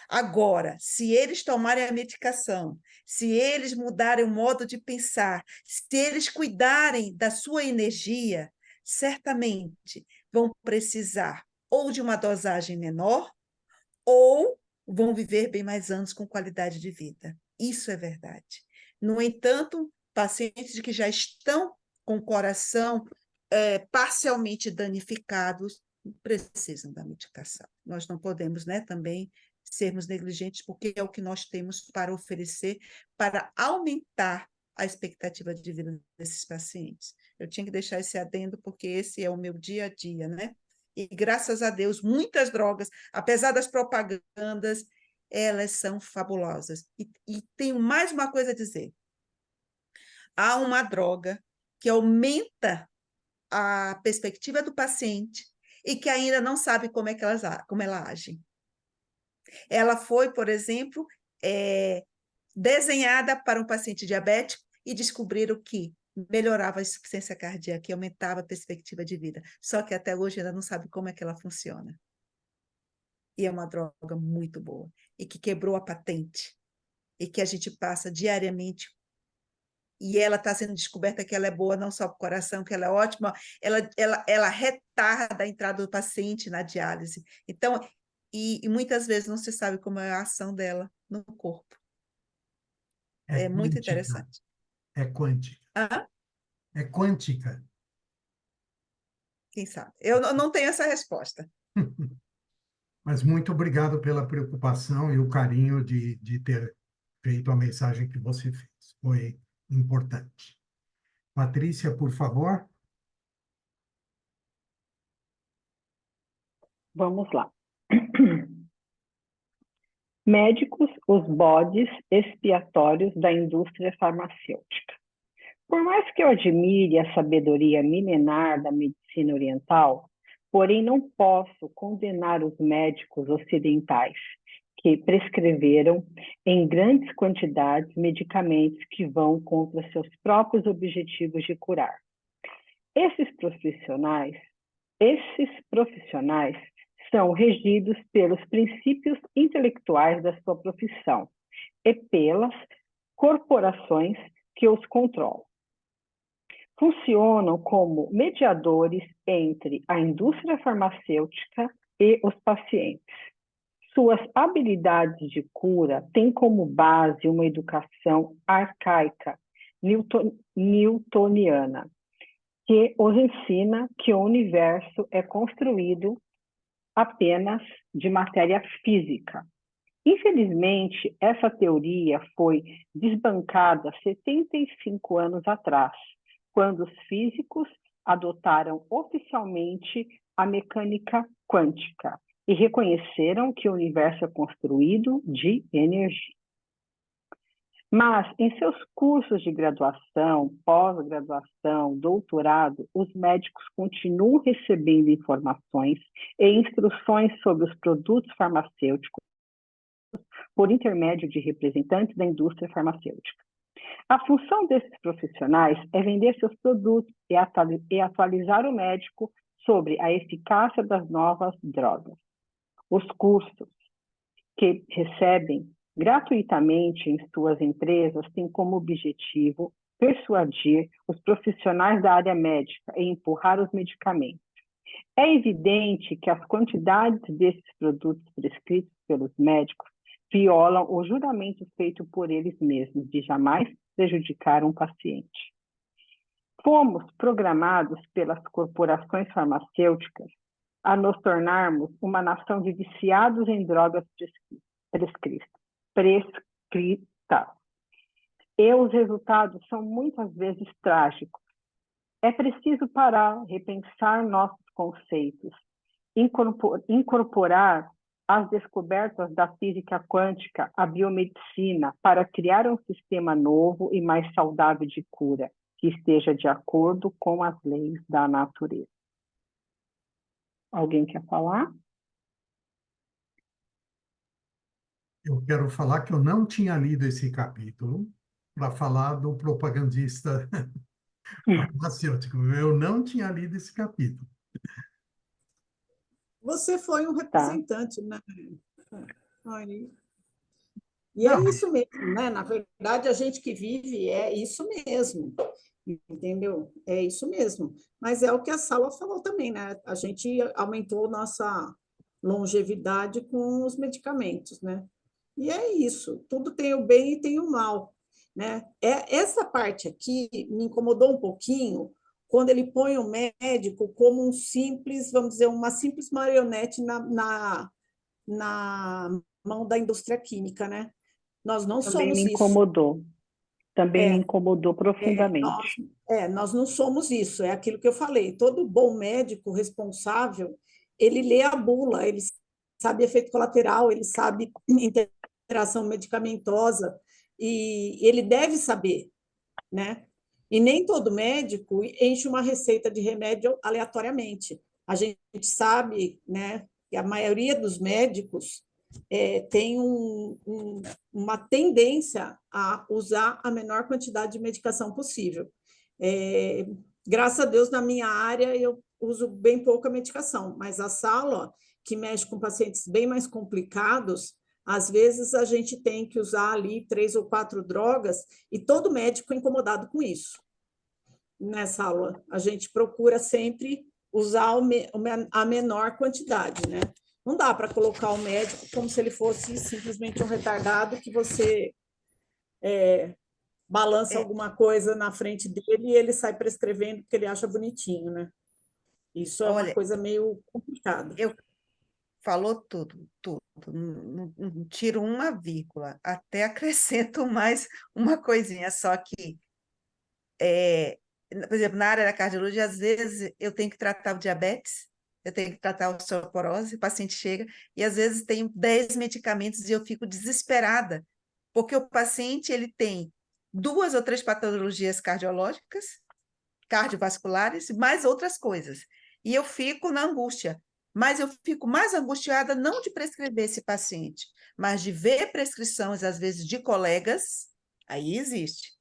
Agora, se eles tomarem a medicação, se eles mudarem o modo de pensar, se eles cuidarem da sua energia, certamente vão precisar ou de uma dosagem menor, ou vão viver bem mais anos com qualidade de vida. Isso é verdade. No entanto, pacientes que já estão com o coração parcialmente danificados precisam da medicação. Nós não podemos, né, também sermos negligentes, porque é o que nós temos para oferecer para aumentar a expectativa de vida desses pacientes. Eu tinha que deixar esse adendo, porque esse é o meu dia a dia, né? E, graças a Deus, muitas drogas, apesar das propagandas, elas são fabulosas. E tenho mais uma coisa a dizer. Há uma droga que aumenta a perspectiva do paciente e que ainda não sabe como ela age. Ela foi, por exemplo, desenhada para um paciente diabético e descobriram que melhorava a insuficiência cardíaca e aumentava a perspectiva de vida. Só que até hoje ainda não sabe como é que ela funciona. E é uma droga muito boa. E que quebrou a patente. E que a gente passa diariamente. E ela está sendo descoberta que ela é boa não só para o coração, que ela é ótima, ela retarda a entrada do paciente na diálise. Então, e muitas vezes não se sabe como é a ação dela no corpo. É muito quântica, interessante. é quântica. Ah, É quântica. quem sabe? Eu não tenho essa resposta. Mas muito obrigado pela preocupação e o carinho de ter feito a mensagem que você fez. Foi importante. Patrícia, por favor. Vamos lá. Médicos, os bodes expiatórios da indústria farmacêutica. Por mais que eu admire a sabedoria milenar da medicina oriental, porém não posso condenar os médicos ocidentais que prescreveram em grandes quantidades medicamentos que vão contra seus próprios objetivos de curar. Esses profissionais são regidos pelos princípios intelectuais da sua profissão e pelas corporações que os controlam. Funcionam como mediadores entre a indústria farmacêutica e os pacientes. Suas habilidades de cura têm como base uma educação arcaica, newtoniana, que os ensina que o universo é construído apenas de matéria física. Infelizmente, essa teoria foi desbancada 75 anos atrás, quando os físicos adotaram oficialmente a mecânica quântica e reconheceram que o universo é construído de energia. Mas, em seus cursos de graduação, pós-graduação, doutorado, os médicos continuam recebendo informações e instruções sobre os produtos farmacêuticos por intermédio de representantes da indústria farmacêutica. A função desses profissionais é vender seus produtos e atualizar o médico sobre a eficácia das novas drogas. Os cursos que recebem gratuitamente em suas empresas têm como objetivo persuadir os profissionais da área médica e empurrar os medicamentos. É evidente que as quantidades desses produtos prescritos pelos médicos violam o juramento feito por eles mesmos de jamais prejudicar um paciente. Fomos programados pelas corporações farmacêuticas a nos tornarmos uma nação de viciados em drogas prescritas. E os resultados são muitas vezes trágicos. É preciso parar, repensar nossos conceitos, incorporar as descobertas da física quântica à biomedicina para criar um sistema novo e mais saudável de cura, que esteja de acordo com as leis da natureza. Alguém quer falar? Eu quero falar que eu não tinha lido esse capítulo para falar do propagandista farmacêutico. Eu não tinha lido esse capítulo. Você foi um Tá. representante, né? Aí. E é Não, isso mesmo, né? Na verdade, a gente que vive é isso mesmo, entendeu? É isso mesmo. Mas é o que a Sala falou também, né? A gente aumentou nossa longevidade com os medicamentos, né? E é isso, tudo tem o bem e tem o mal, né? Essa parte aqui me incomodou um pouquinho quando ele põe o médico como um simples, vamos dizer, uma simples marionete na mão da indústria química, né? Nós não Também me somos isso. incomodou. Também me É, incomodou profundamente. nós não somos isso, é aquilo que eu falei. Todo bom médico responsável, ele lê a bula, ele sabe efeito colateral, ele sabe interação medicamentosa, e ele deve saber, né? E nem todo médico enche uma receita de remédio aleatoriamente. A gente sabe, né, que a maioria dos médicos tem uma tendência a usar a menor quantidade de medicação possível. Graças a Deus, na minha área, eu uso bem pouca medicação, mas a Sala, que mexe com pacientes bem mais complicados, às vezes a gente tem que usar ali 3 ou 4 drogas, e todo médico é incomodado com isso. Nessa aula, a gente procura sempre usar a menor quantidade, né? Não dá para colocar o médico como se ele fosse simplesmente um retardado que você balança alguma coisa na frente dele e ele sai prescrevendo porque ele acha bonitinho, né? Isso é uma Olha, coisa meio complicada. falou tudo, tudo. Não tiro uma vírgula, até acrescento mais uma coisinha, só que, por exemplo, na área da cardiologia, às vezes eu tenho que tratar o diabetes, eu tenho que tratar a osteoporose, o paciente chega, e às vezes tenho 10 medicamentos e eu fico desesperada, porque o paciente ele tem 2 ou 3 patologias cardiológicas, cardiovasculares, mais outras coisas. E eu fico na angústia. Mas eu fico mais angustiada não de prescrever esse paciente, mas de ver prescrições, às vezes, de colegas, aí existe,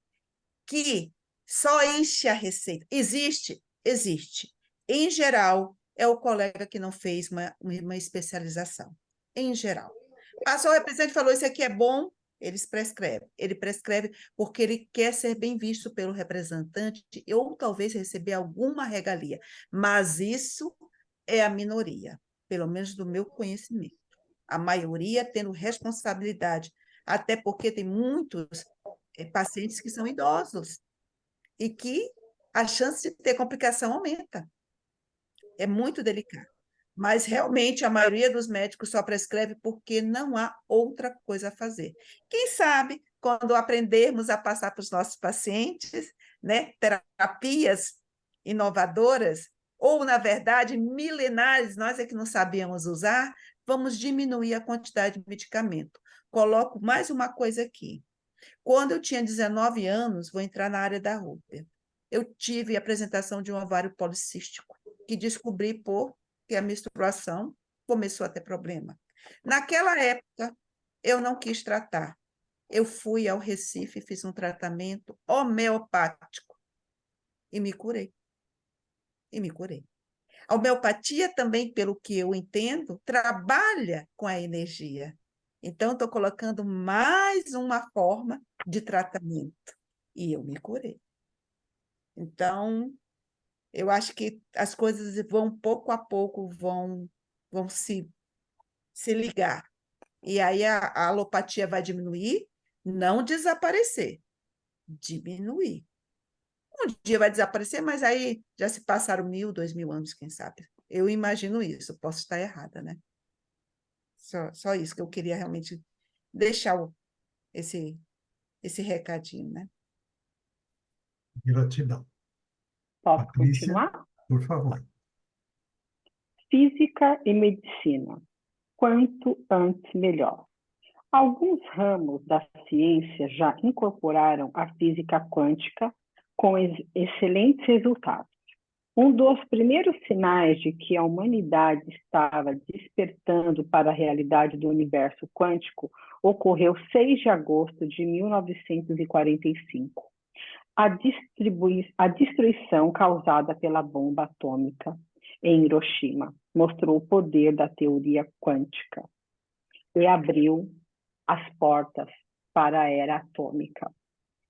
que só enche a receita. Existe? Existe. Em geral, é o colega que não fez uma especialização. Em geral. Passou o representante e falou, isso aqui é bom, ele prescreve porque ele quer ser bem visto pelo representante ou talvez receber alguma regalia, mas isso é a minoria, pelo menos do meu conhecimento. A maioria tendo responsabilidade, até porque tem muitos pacientes que são idosos e que a chance de ter complicação aumenta. É muito delicado. Mas, realmente, a maioria dos médicos só prescreve porque não há outra coisa a fazer. Quem sabe, quando aprendermos a passar para os nossos pacientes, né, terapias inovadoras, ou, na verdade, milenares, nós é que não sabemos usar, vamos diminuir a quantidade de medicamento. Coloco mais uma coisa aqui. Quando eu tinha 19 anos, vou entrar na área da roupa. Eu tive a apresentação de um ovário policístico, que descobri porque a menstruação começou a ter problema. Naquela época, eu não quis tratar. Eu fui ao Recife, fiz um tratamento homeopático e me curei. E me curei. A homeopatia também, pelo que eu entendo, trabalha com a energia. Então, estou colocando mais uma forma de tratamento. E eu me curei. Então, eu acho que as coisas vão, pouco a pouco, vão se ligar. E aí a alopatia vai diminuir, não desaparecer, diminuir. Um dia vai desaparecer, mas aí já se passaram 1.000, 2.000 anos, quem sabe. Eu imagino isso, posso estar errada, né? Só isso que eu queria realmente deixar esse recadinho, né? Gratidão. Posso Patrícia, continuar? por favor. Física e medicina. Quanto antes, melhor. Alguns ramos da ciência já incorporaram a física quântica com excelentes resultados. Um dos primeiros sinais de que a humanidade estava despertando para a realidade do universo quântico ocorreu 6 de agosto de 1945. A destruição causada pela bomba atômica em Hiroshima mostrou o poder da teoria quântica e abriu as portas para a era atômica.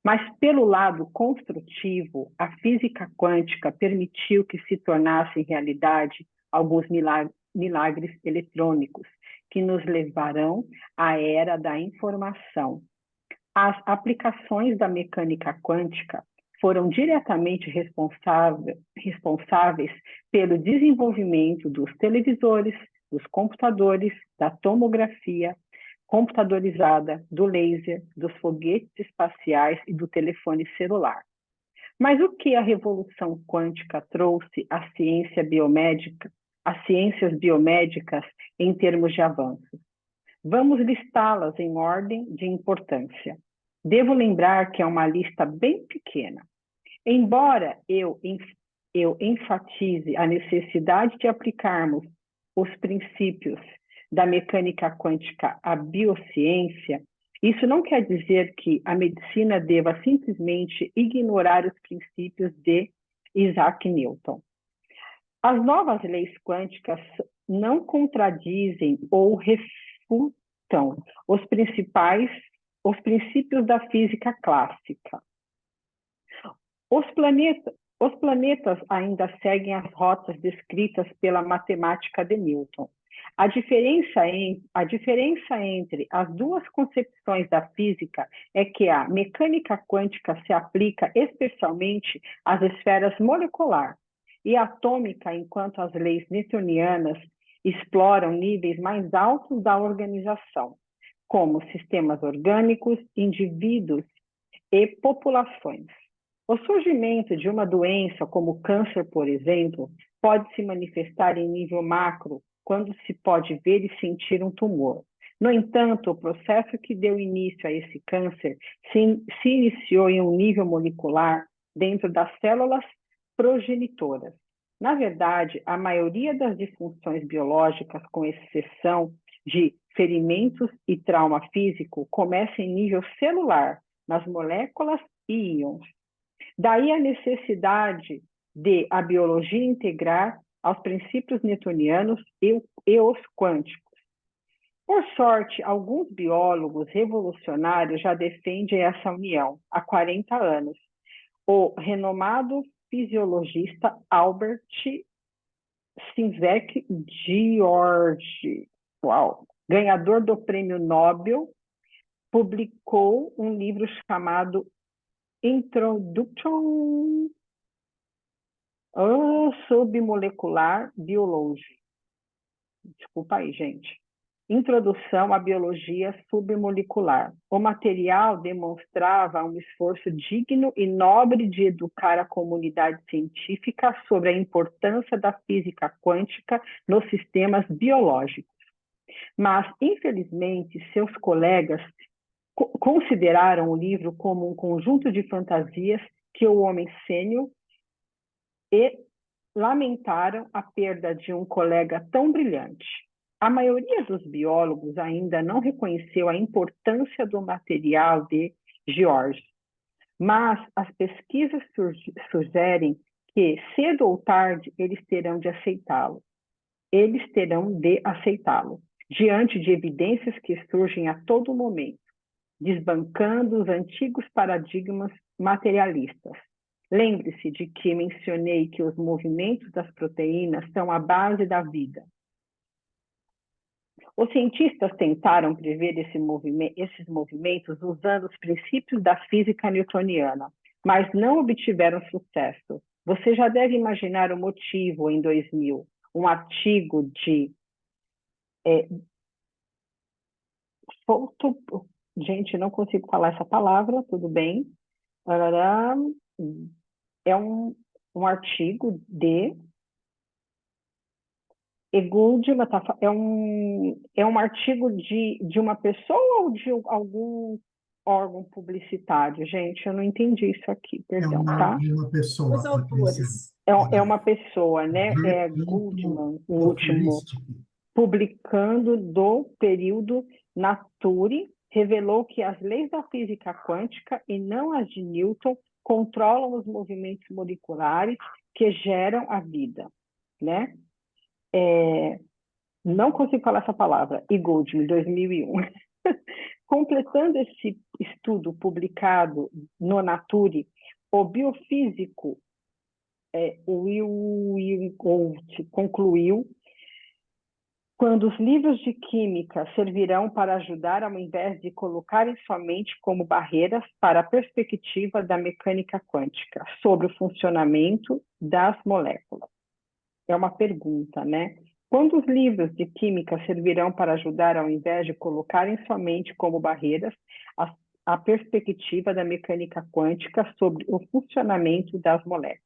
Mas, pelo lado construtivo, a física quântica permitiu que se tornassem realidade alguns milagres eletrônicos que nos levarão à era da informação. As aplicações da mecânica quântica foram diretamente responsáveis pelo desenvolvimento dos televisores, dos computadores, da tomografia computadorizada, do laser, dos foguetes espaciais e do telefone celular. Mas o que a revolução quântica trouxe à ciência biomédica, às ciências biomédicas em termos de avanços? Vamos listá-las em ordem de importância. Devo lembrar que é uma lista bem pequena. Embora eu enfatize a necessidade de aplicarmos os princípios da mecânica quântica à biociência, isso não quer dizer que a medicina deva simplesmente ignorar os princípios de Isaac Newton. As novas leis quânticas não contradizem ou refutam os princípios da física clássica. Os planetas ainda seguem as rotas descritas pela matemática de Newton. A diferença entre as duas concepções da física é que a mecânica quântica se aplica especialmente às esferas molecular e atômica, enquanto as leis newtonianas exploram níveis mais altos da organização, como sistemas orgânicos, indivíduos e populações. O surgimento de uma doença como o câncer, por exemplo, pode se manifestar em nível macro, quando se pode ver e sentir um tumor. No entanto, o processo que deu início a esse câncer se iniciou em um nível molecular dentro das células progenitoras. Na verdade, a maioria das disfunções biológicas, com exceção de ferimentos e trauma físico, começa em nível celular, nas moléculas e íons. Daí a necessidade de a biologia integrar aos princípios newtonianos e os quânticos. Por sorte, alguns biólogos revolucionários já defendem essa união há 40 anos. O renomado fisiologista Albert Szymczak George, ganhador do Prêmio Nobel, publicou um livro chamado Introduction Submolecular Biology. Desculpa aí, gente. Introdução à Biologia Submolecular. O material demonstrava um esforço digno e nobre de educar a comunidade científica sobre a importância da física quântica nos sistemas biológicos. Mas, infelizmente, seus colegas consideraram o livro como um conjunto de fantasias que o homem sênior e lamentaram a perda de um colega tão brilhante. A maioria dos biólogos ainda não reconheceu a importância do material de George, mas as pesquisas sugerem que, cedo ou tarde, eles terão de aceitá-lo. Diante de evidências que surgem a todo momento, desbancando os antigos paradigmas materialistas. Lembre-se de que mencionei que os movimentos das proteínas são a base da vida. Os cientistas tentaram prever esses movimentos usando os princípios da física newtoniana, mas não obtiveram sucesso. Você já deve imaginar o motivo em 2000. Um artigo de gente, não consigo falar essa palavra, tudo bem. É um artigo de Goldman, é um artigo de uma pessoa ou de algum órgão publicitário? Gente, eu não entendi isso aqui, perdão, tá? Uma pessoa, Os autores. É uma pessoa, né? É Goldman, o último, publicando do período Nature, revelou que as leis da física quântica e não as de Newton controlam os movimentos moleculares que geram a vida, né? Não consigo falar essa palavra, e Goldman, 2001. Completando esse estudo publicado no Nature, o biofísico Will Holt concluiu: quando os livros de química servirão para ajudar ao invés de colocarem somente como barreiras para a perspectiva da mecânica quântica sobre o funcionamento das moléculas. É uma pergunta, né? Quando os livros de química servirão para ajudar ao invés de colocarem somente como barreiras a perspectiva da mecânica quântica sobre o funcionamento das moléculas?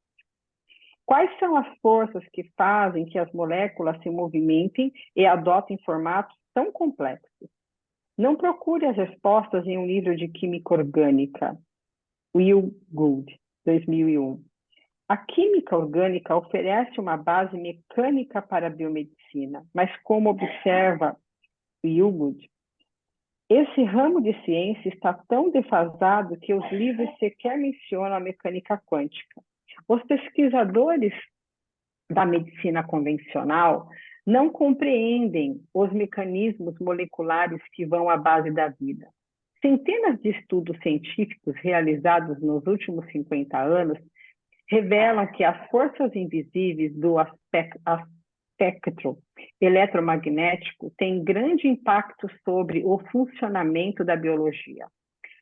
Quais são as forças que fazem que as moléculas se movimentem e adotem formatos tão complexos? Não procure as respostas em um livro de química orgânica. Will Gould, 2001. A química orgânica oferece uma base mecânica para a biomedicina, mas como observa Will Gould, esse ramo de ciência está tão defasado que os livros sequer mencionam a mecânica quântica. Os pesquisadores da medicina convencional não compreendem os mecanismos moleculares que vão à base da vida. Centenas de estudos científicos realizados nos últimos 50 anos revelam que as forças invisíveis do espectro eletromagnético têm grande impacto sobre o funcionamento da biologia.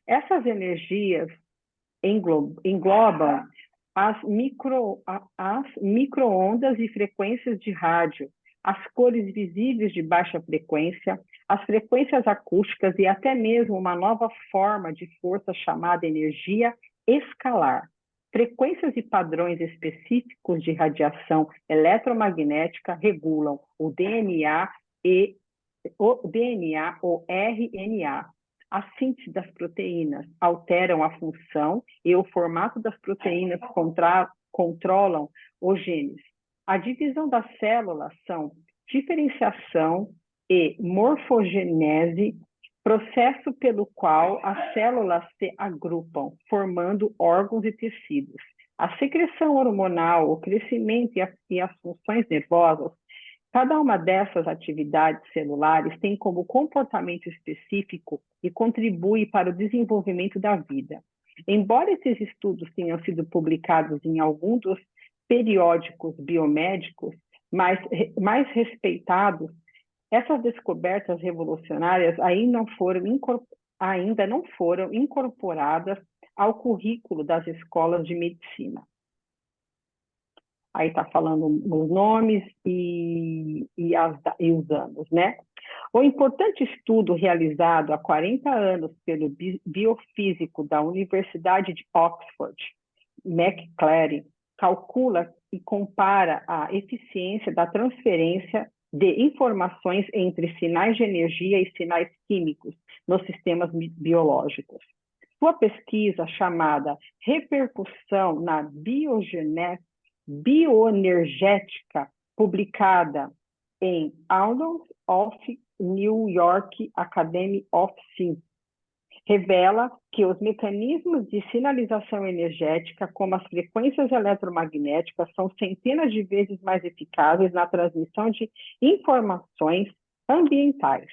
Essas energias englobam as microondas e frequências de rádio, as cores visíveis de baixa frequência, as frequências acústicas e até mesmo uma nova forma de força chamada energia escalar. Frequências e padrões específicos de radiação eletromagnética regulam o DNA ou RNA. A síntese das proteínas alteram a função e o formato das proteínas controlam os genes. A divisão das células são diferenciação e morfogênese, processo pelo qual as células se agrupam, formando órgãos e tecidos. A secreção hormonal, o crescimento e as funções nervosas, cada uma dessas atividades celulares tem como comportamento específico e contribui para o desenvolvimento da vida. Embora esses estudos tenham sido publicados em algum dos periódicos biomédicos mais respeitados, essas descobertas revolucionárias ainda não foram incorporadas ao currículo das escolas de medicina. Aí está falando os nomes e os anos, né? O importante estudo realizado há 40 anos pelo biofísico da Universidade de Oxford, McClary, calcula e compara a eficiência da transferência de informações entre sinais de energia e sinais químicos nos sistemas biológicos. Sua pesquisa, chamada Repercussão na Bioenergética, publicada em Annals of New York Academy of Sciences, revela que os mecanismos de sinalização energética, como as frequências eletromagnéticas, são centenas de vezes mais eficazes na transmissão de informações ambientais.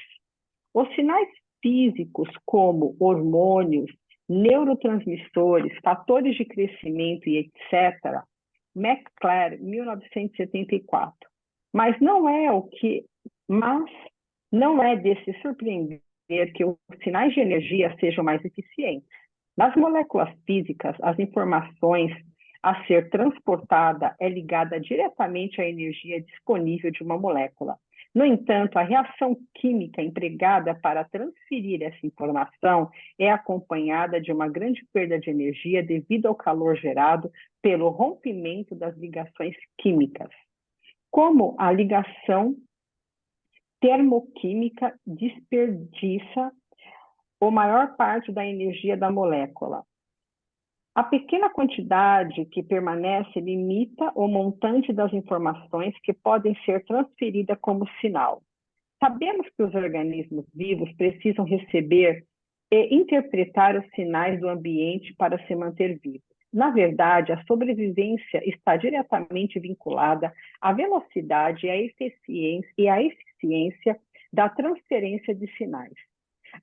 Os sinais físicos, como hormônios, neurotransmissores, fatores de crescimento e etc., McClare, 1974. Mas não é de se surpreender que os sinais de energia sejam mais eficientes. Nas moléculas físicas, as informações a ser transportada é ligada diretamente à energia disponível de uma molécula. No entanto, a reação química empregada para transferir essa informação é acompanhada de uma grande perda de energia devido ao calor gerado pelo rompimento das ligações químicas. Como a ligação termoquímica desperdiça a maior parte da energia da molécula. A pequena quantidade que permanece limita o montante das informações que podem ser transferidas como sinal. Sabemos que os organismos vivos precisam receber e interpretar os sinais do ambiente para se manter vivos. Na verdade, a sobrevivência está diretamente vinculada à velocidade e à eficiência da transferência de sinais.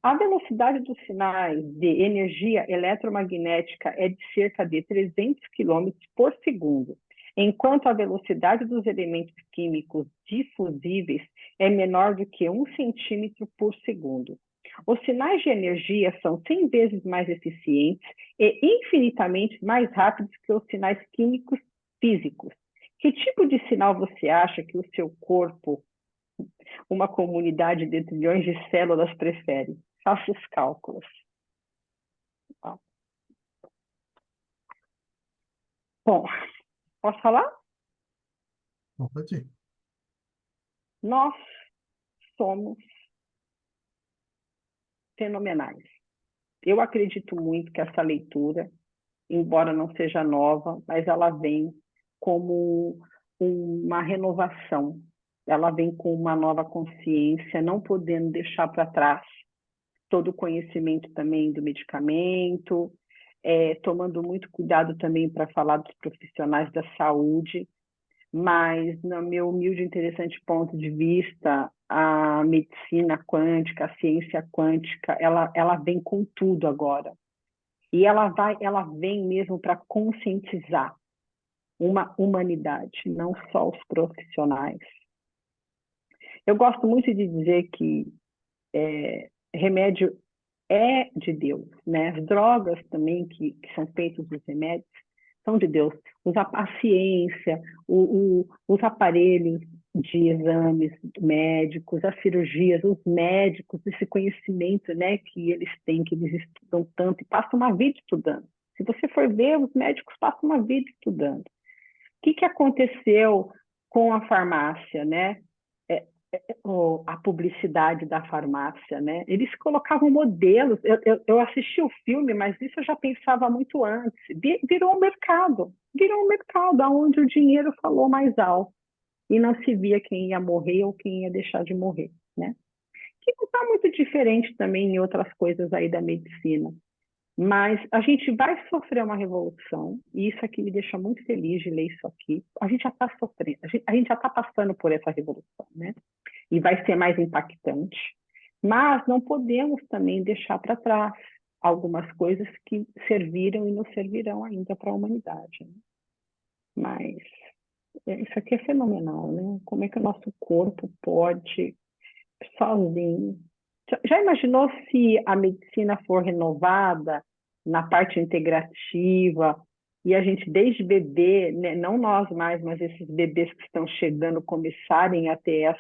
A velocidade dos sinais de energia eletromagnética é de cerca de 300 km por segundo, enquanto a velocidade dos elementos químicos difusíveis é menor do que 1 centímetro por segundo. Os sinais de energia são 100 vezes mais eficientes e infinitamente mais rápidos que os sinais químicos físicos. Que tipo de sinal você acha que o seu corpo, uma comunidade de trilhões de células, prefere? Faça os cálculos. Bom, posso falar? Pode ir. Nós somos fenomenais. Eu acredito muito que essa leitura, embora não seja nova, mas ela vem como uma renovação. Ela vem com uma nova consciência, não podendo deixar para trás todo o conhecimento também do medicamento, tomando muito cuidado também para falar dos profissionais da saúde, mas, no meu humilde e interessante ponto de vista, a medicina quântica, a ciência quântica, ela vem com tudo agora. E ela vem mesmo para conscientizar uma humanidade, não só os profissionais. Eu gosto muito de dizer que remédio é de Deus, né? As drogas também que são feitas dos remédios são de Deus. A ciência, os aparelhos de exames médicos, as cirurgias, os médicos, esse conhecimento, né, que eles têm, que eles estudam tanto e passam uma vida estudando. Se você for ver, os médicos passam uma vida estudando. O que aconteceu com a farmácia, né? A publicidade da farmácia, né? Eles colocavam modelos. Eu assisti o filme, mas isso eu já pensava muito antes. Virou um mercado onde o dinheiro falou mais alto e não se via quem ia morrer ou quem ia deixar de morrer, né? Que não está muito diferente também em outras coisas aí da medicina. Mas a gente vai sofrer uma revolução, e isso aqui me deixa muito feliz de ler isso aqui. A gente já está sofrendo, a gente já está passando por essa revolução, né? E vai ser mais impactante. Mas não podemos também deixar para trás algumas coisas que serviram e não servirão ainda para a humanidade, né? Mas isso aqui é fenomenal, né? Como é que o nosso corpo pode, sozinho... Já imaginou se a medicina for renovada na parte integrativa e a gente, desde bebê, né, não nós mais, mas esses bebês que estão chegando, começarem a ter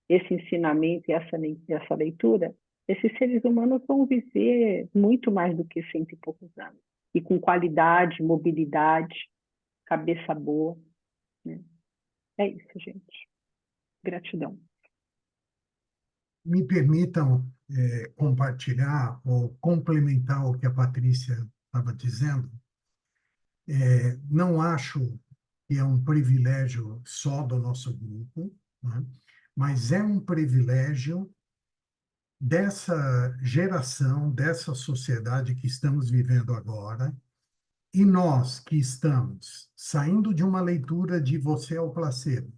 esse ensinamento e essa leitura? Esses seres humanos vão viver muito mais do que 100 e poucos anos. E com qualidade, mobilidade, cabeça boa, né? É isso, gente. Gratidão. me permitam compartilhar ou complementar o que a Patrícia estava dizendo. Não acho que é um privilégio só do nosso grupo, né? Mas é um privilégio dessa geração, dessa sociedade que estamos vivendo agora, e nós que estamos saindo de uma leitura de Você é o Placebo,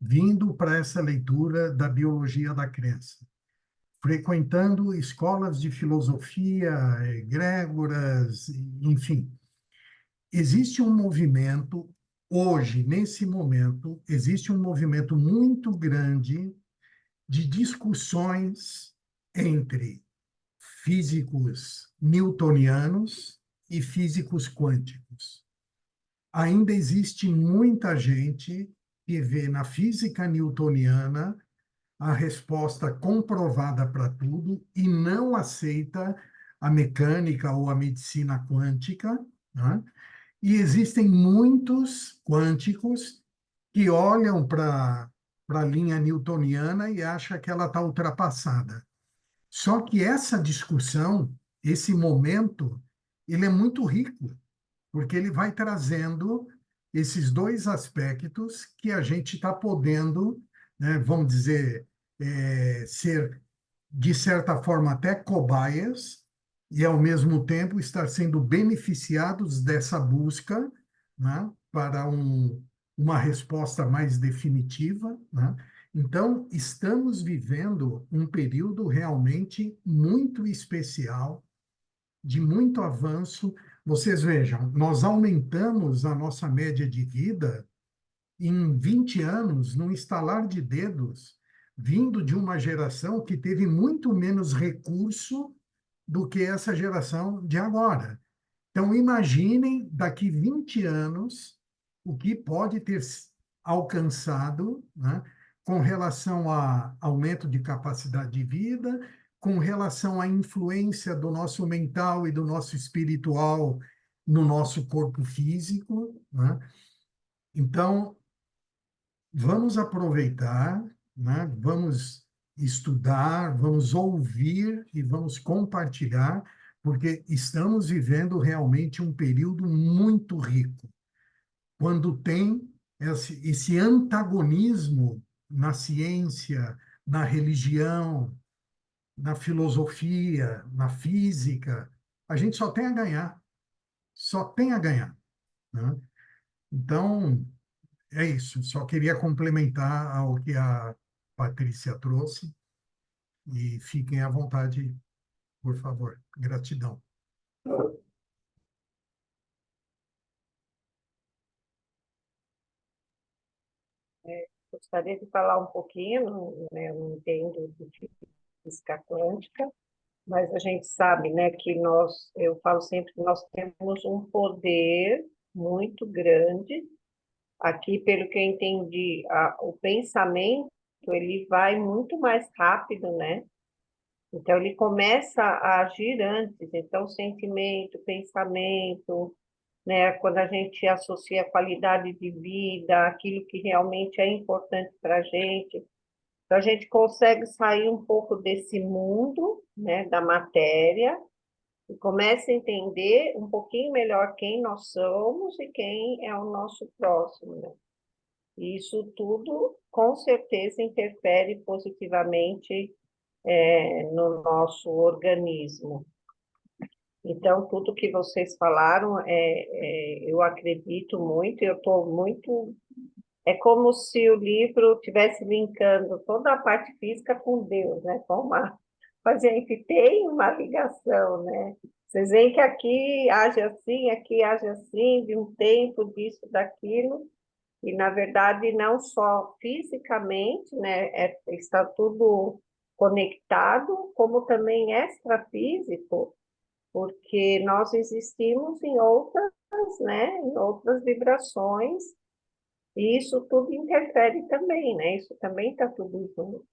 vindo para essa leitura da biologia da crença, frequentando escolas de filosofia, egrégoras, enfim. Existe um movimento, hoje, nesse momento, existe um movimento muito grande de discussões entre físicos newtonianos e físicos quânticos. Ainda existe muita gente que vê na física newtoniana a resposta comprovada para tudo e não aceita a mecânica ou a medicina quântica, né? E existem muitos quânticos que olham para a linha newtoniana e acham que ela está ultrapassada. Só que essa discussão, esse momento, ele é muito rico, porque ele vai trazendo esses dois aspectos que a gente está podendo, né, vamos dizer, ser, de certa forma, até cobaias, e, ao mesmo tempo, estar sendo beneficiados dessa busca, né, para uma resposta mais definitiva, né? Então, estamos vivendo um período realmente muito especial, de muito avanço. Vocês vejam, nós aumentamos a nossa média de vida em 20 anos, num estalar de dedos, vindo de uma geração que teve muito menos recurso do que essa geração de agora. Então, imaginem daqui 20 anos o que pode ter alcançado, né, com relação a aumento de capacidade de vida, com relação à influência do nosso mental e do nosso espiritual no nosso corpo físico, né? Então, vamos aproveitar, né? Vamos estudar, vamos ouvir e vamos compartilhar, porque estamos vivendo realmente um período muito rico, quando tem esse antagonismo na ciência, na religião, na filosofia, na física, a gente só tem a ganhar, só tem a ganhar, né? Então, é isso. Só queria complementar ao que a Patrícia trouxe e fiquem à vontade, por favor. Gratidão. Gostaria de falar um pouquinho, né, eu não entendo de física quântica, mas a gente sabe, né, que eu falo sempre que nós temos um poder muito grande. Aqui, pelo que eu entendi, o pensamento, ele vai muito mais rápido, né? Então, ele começa a agir antes. Então, sentimento, pensamento, né? Quando a gente associa a qualidade de vida, aquilo que realmente é importante para a gente, então a gente consegue sair um pouco desse mundo, né, da matéria, e começa a entender um pouquinho melhor quem nós somos e quem é o nosso próximo, né? E isso tudo, com certeza, interfere positivamente, no nosso organismo. Então, tudo que vocês falaram, eu acredito muito, eu estou muito. É como se o livro estivesse linkando toda a parte física com Deus, né? Mas a gente tem uma ligação, né? Vocês veem que aqui age assim, de um tempo, disso, daquilo, e, na verdade, não só fisicamente, né? Está tudo conectado, como também extrafísico, porque nós existimos em outras, né? Em outras vibrações, e isso tudo interfere também, né? Isso também está tudo junto.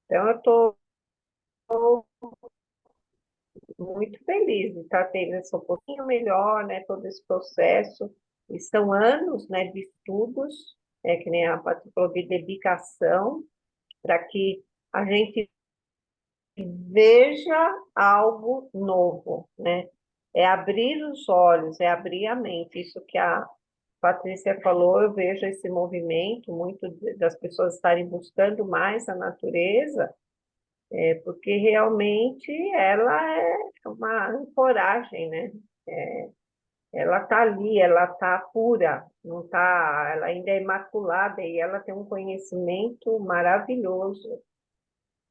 Então, eu estou muito feliz de estar tendo essa um pouquinho melhor, né? Todo esse processo. E são anos, né, de estudos, que nem a Patrícia falou, de dedicação, para que a gente veja algo novo, né? É abrir os olhos, é abrir a mente. Isso que a Patrícia falou, eu vejo esse movimento muito das pessoas estarem buscando mais a natureza, porque realmente ela é uma ancoragem, né? Ela está ali, ela está pura, não tá, ela ainda é imaculada e ela tem um conhecimento maravilhoso.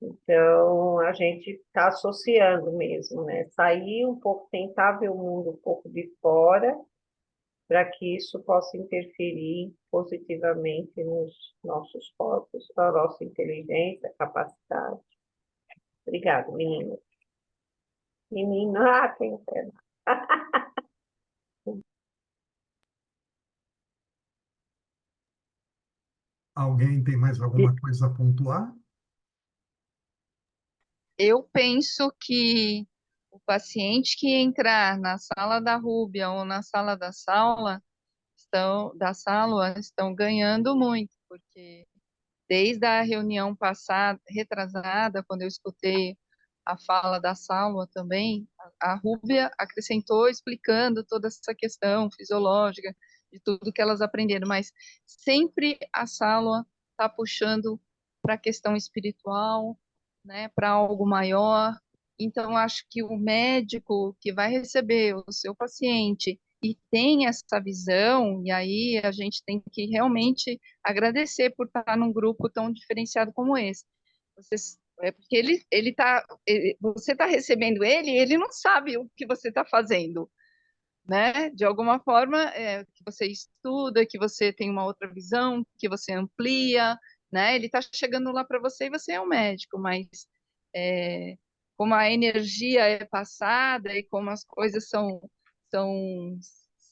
Então, a gente está associando mesmo, né? Sair um pouco, tentar ver o mundo um pouco de fora, para que isso possa interferir positivamente nos nossos corpos, na nossa inteligência, capacidade. Obrigada, menina. Menina, tem pena. Alguém tem mais alguma coisa a pontuar? Eu penso que o paciente que entrar na sala da Rúbia ou na sala da Sálua estão ganhando muito, porque desde a reunião passada, retrasada, quando eu escutei a fala da Sálua também, a Rúbia acrescentou explicando toda essa questão fisiológica, de tudo que elas aprenderam, mas sempre a Sálua está puxando para a questão espiritual, né, para algo maior. Então, acho que o médico que vai receber o seu paciente e tem essa visão, e aí a gente tem que realmente agradecer por estar num grupo tão diferenciado como esse. Porque você está recebendo ele, e ele não sabe o que você está fazendo, né? De alguma forma, que você estuda, que você tem uma outra visão, que você amplia, né? Ele está chegando lá para você e você é um médico, mas é, como a energia é passada e como as coisas são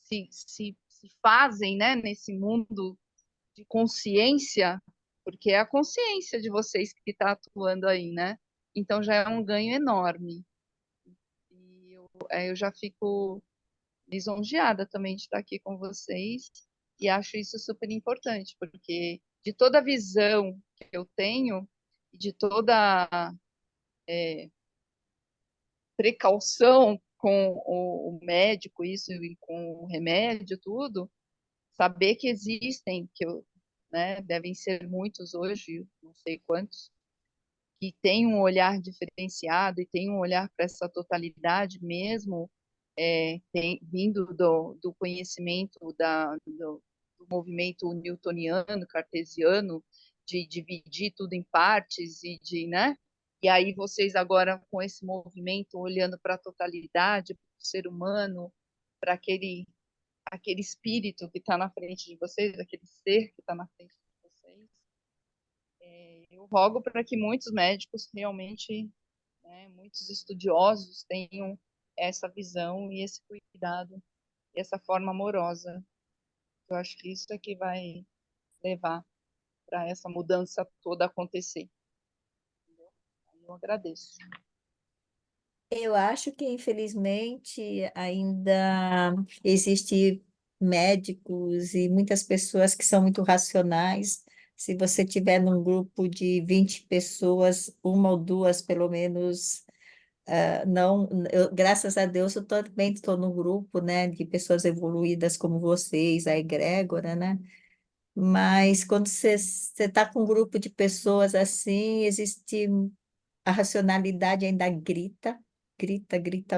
se fazem, né? Nesse mundo de consciência, porque é a consciência de vocês que está atuando aí, né? Então já é um ganho enorme. E eu já fico lisonjeada também de estar aqui com vocês e acho isso super importante, porque de toda a visão que eu tenho, de toda precaução com o médico, isso e com o remédio, tudo, saber que existem, né, devem ser muitos hoje, não sei quantos, que têm um olhar diferenciado e têm um olhar para essa totalidade mesmo, vindo do conhecimento do movimento newtoniano, cartesiano, de dividir tudo em partes né? E aí vocês agora com esse movimento olhando para a totalidade, para o ser humano, para aquele espírito que está na frente de vocês, aquele ser que está na frente de vocês, eu rogo para que muitos médicos realmente, né, muitos estudiosos tenham essa visão e esse cuidado, e essa forma amorosa. Eu acho que isso é que vai levar para essa mudança toda acontecer. Entendeu? Eu agradeço. Eu acho que, infelizmente, ainda existe médicos e muitas pessoas que são muito racionais. Se você tiver num grupo de 20 pessoas, uma ou duas, pelo menos, não, graças a Deus, eu também estou no grupo, né, de pessoas evoluídas como vocês, a egrégora, né? Mas quando você está com um grupo de pessoas assim, existe a racionalidade ainda grita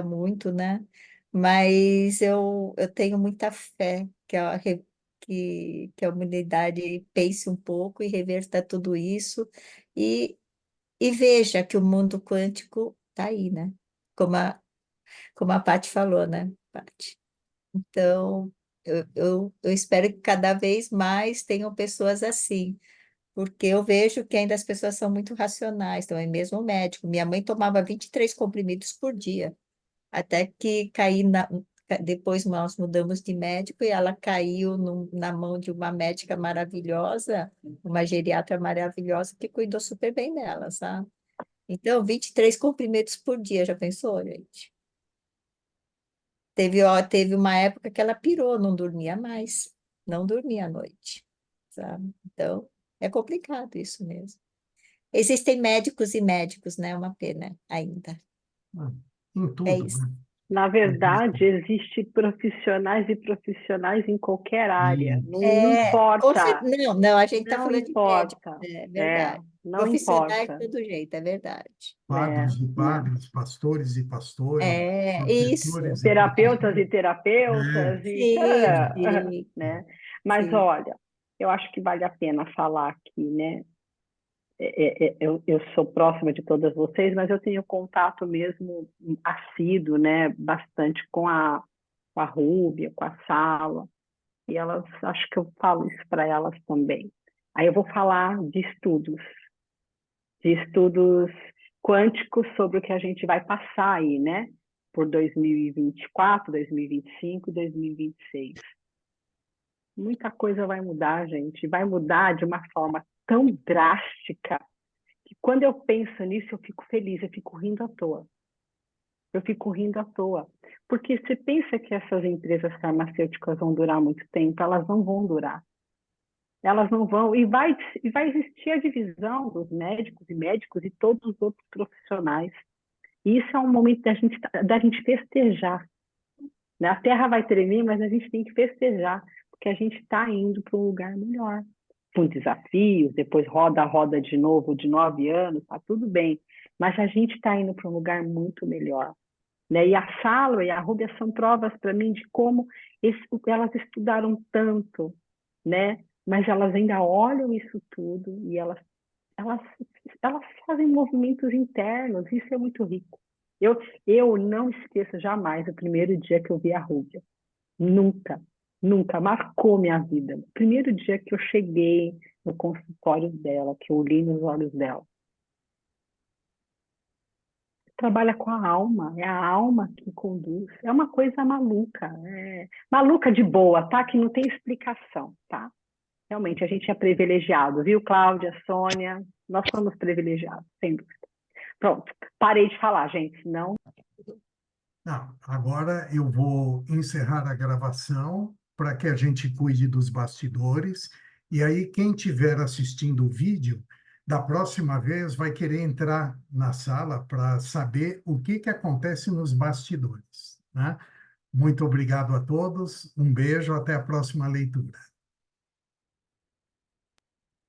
muito, né? Mas eu tenho muita fé que a humanidade pense um pouco e reverta tudo isso e, e veja que o mundo quântico está aí, né? Como a Paty falou, né, Paty? Então, eu espero que cada vez mais tenham pessoas assim, porque eu vejo que ainda as pessoas são muito racionais, também mesmo o médico. Minha mãe tomava 23 comprimidos por dia, até que depois nós mudamos de médico e ela caiu na mão de uma médica maravilhosa, uma geriatra maravilhosa que cuidou super bem dela, sabe? Então, 23 comprimidos por dia, já pensou, gente? Teve uma época que ela pirou, não dormia mais, não dormia à noite. sabe? Então, é complicado isso mesmo. Existem médicos e médicos, né? É uma pena ainda. Em É tudo, isso. né? Na verdade, existe profissionais e profissionais em qualquer área. Não, não importa. Não, não, a gente está Não falando de médico, importa. é É, verdade. não Profissionais de importa. todo jeito, é verdade. Padres e Não. padres, pastores e pastores, É, isso. professores e Terapeutas e professores. terapeutas Sim, sim, né? Mas sim. olha, eu acho que vale a pena falar aqui, né? Eu sou próxima de todas vocês, mas eu tenho contato mesmo assíduo, né? Bastante com a Rúbia, com a Sala, e elas, acho que eu falo isso para elas também. Aí eu vou falar de estudos quânticos sobre o que a gente vai passar aí, né? Por 2024, 2025 e 2026. Muita coisa vai mudar, gente. Vai mudar de uma forma tão drástica que quando eu penso nisso, eu fico feliz, eu fico rindo à toa. Eu fico rindo à toa. Porque você pensa que essas empresas farmacêuticas vão durar muito tempo, elas não vão durar. Elas não vão. E vai existir a divisão dos médicos e médicos e todos os outros profissionais. E isso é um momento da gente festejar. Né? A Terra vai tremer, mas a gente tem que festejar, porque a gente está indo para um lugar melhor. Com desafios, depois roda a roda de novo de 9 anos, tá tudo bem. Mas a gente está indo para um lugar muito melhor. Né? E a Sala e a Rúbia são provas para mim de como elas estudaram tanto, né? Mas elas ainda olham isso tudo e elas, elas fazem movimentos internos, isso é muito rico. Eu não esqueço jamais o primeiro dia que eu vi a Rúbia. Nunca, nunca. Marcou minha vida. O primeiro dia que eu cheguei no consultório dela, que eu olhei nos olhos dela. Trabalha com a alma, é a alma que conduz. É uma coisa maluca, maluca de boa, tá? Que não tem explicação, tá? Realmente, a gente é privilegiado, viu, Cláudia, Sônia? Nós somos privilegiados, sem dúvida. Pronto, parei de falar, gente, senão... Não, agora eu vou encerrar a gravação para que a gente cuide dos bastidores. E aí, quem estiver assistindo o vídeo, da próxima vez vai querer entrar na sala para saber o que acontece nos bastidores, né? Muito obrigado a todos, um beijo, até a próxima leitura.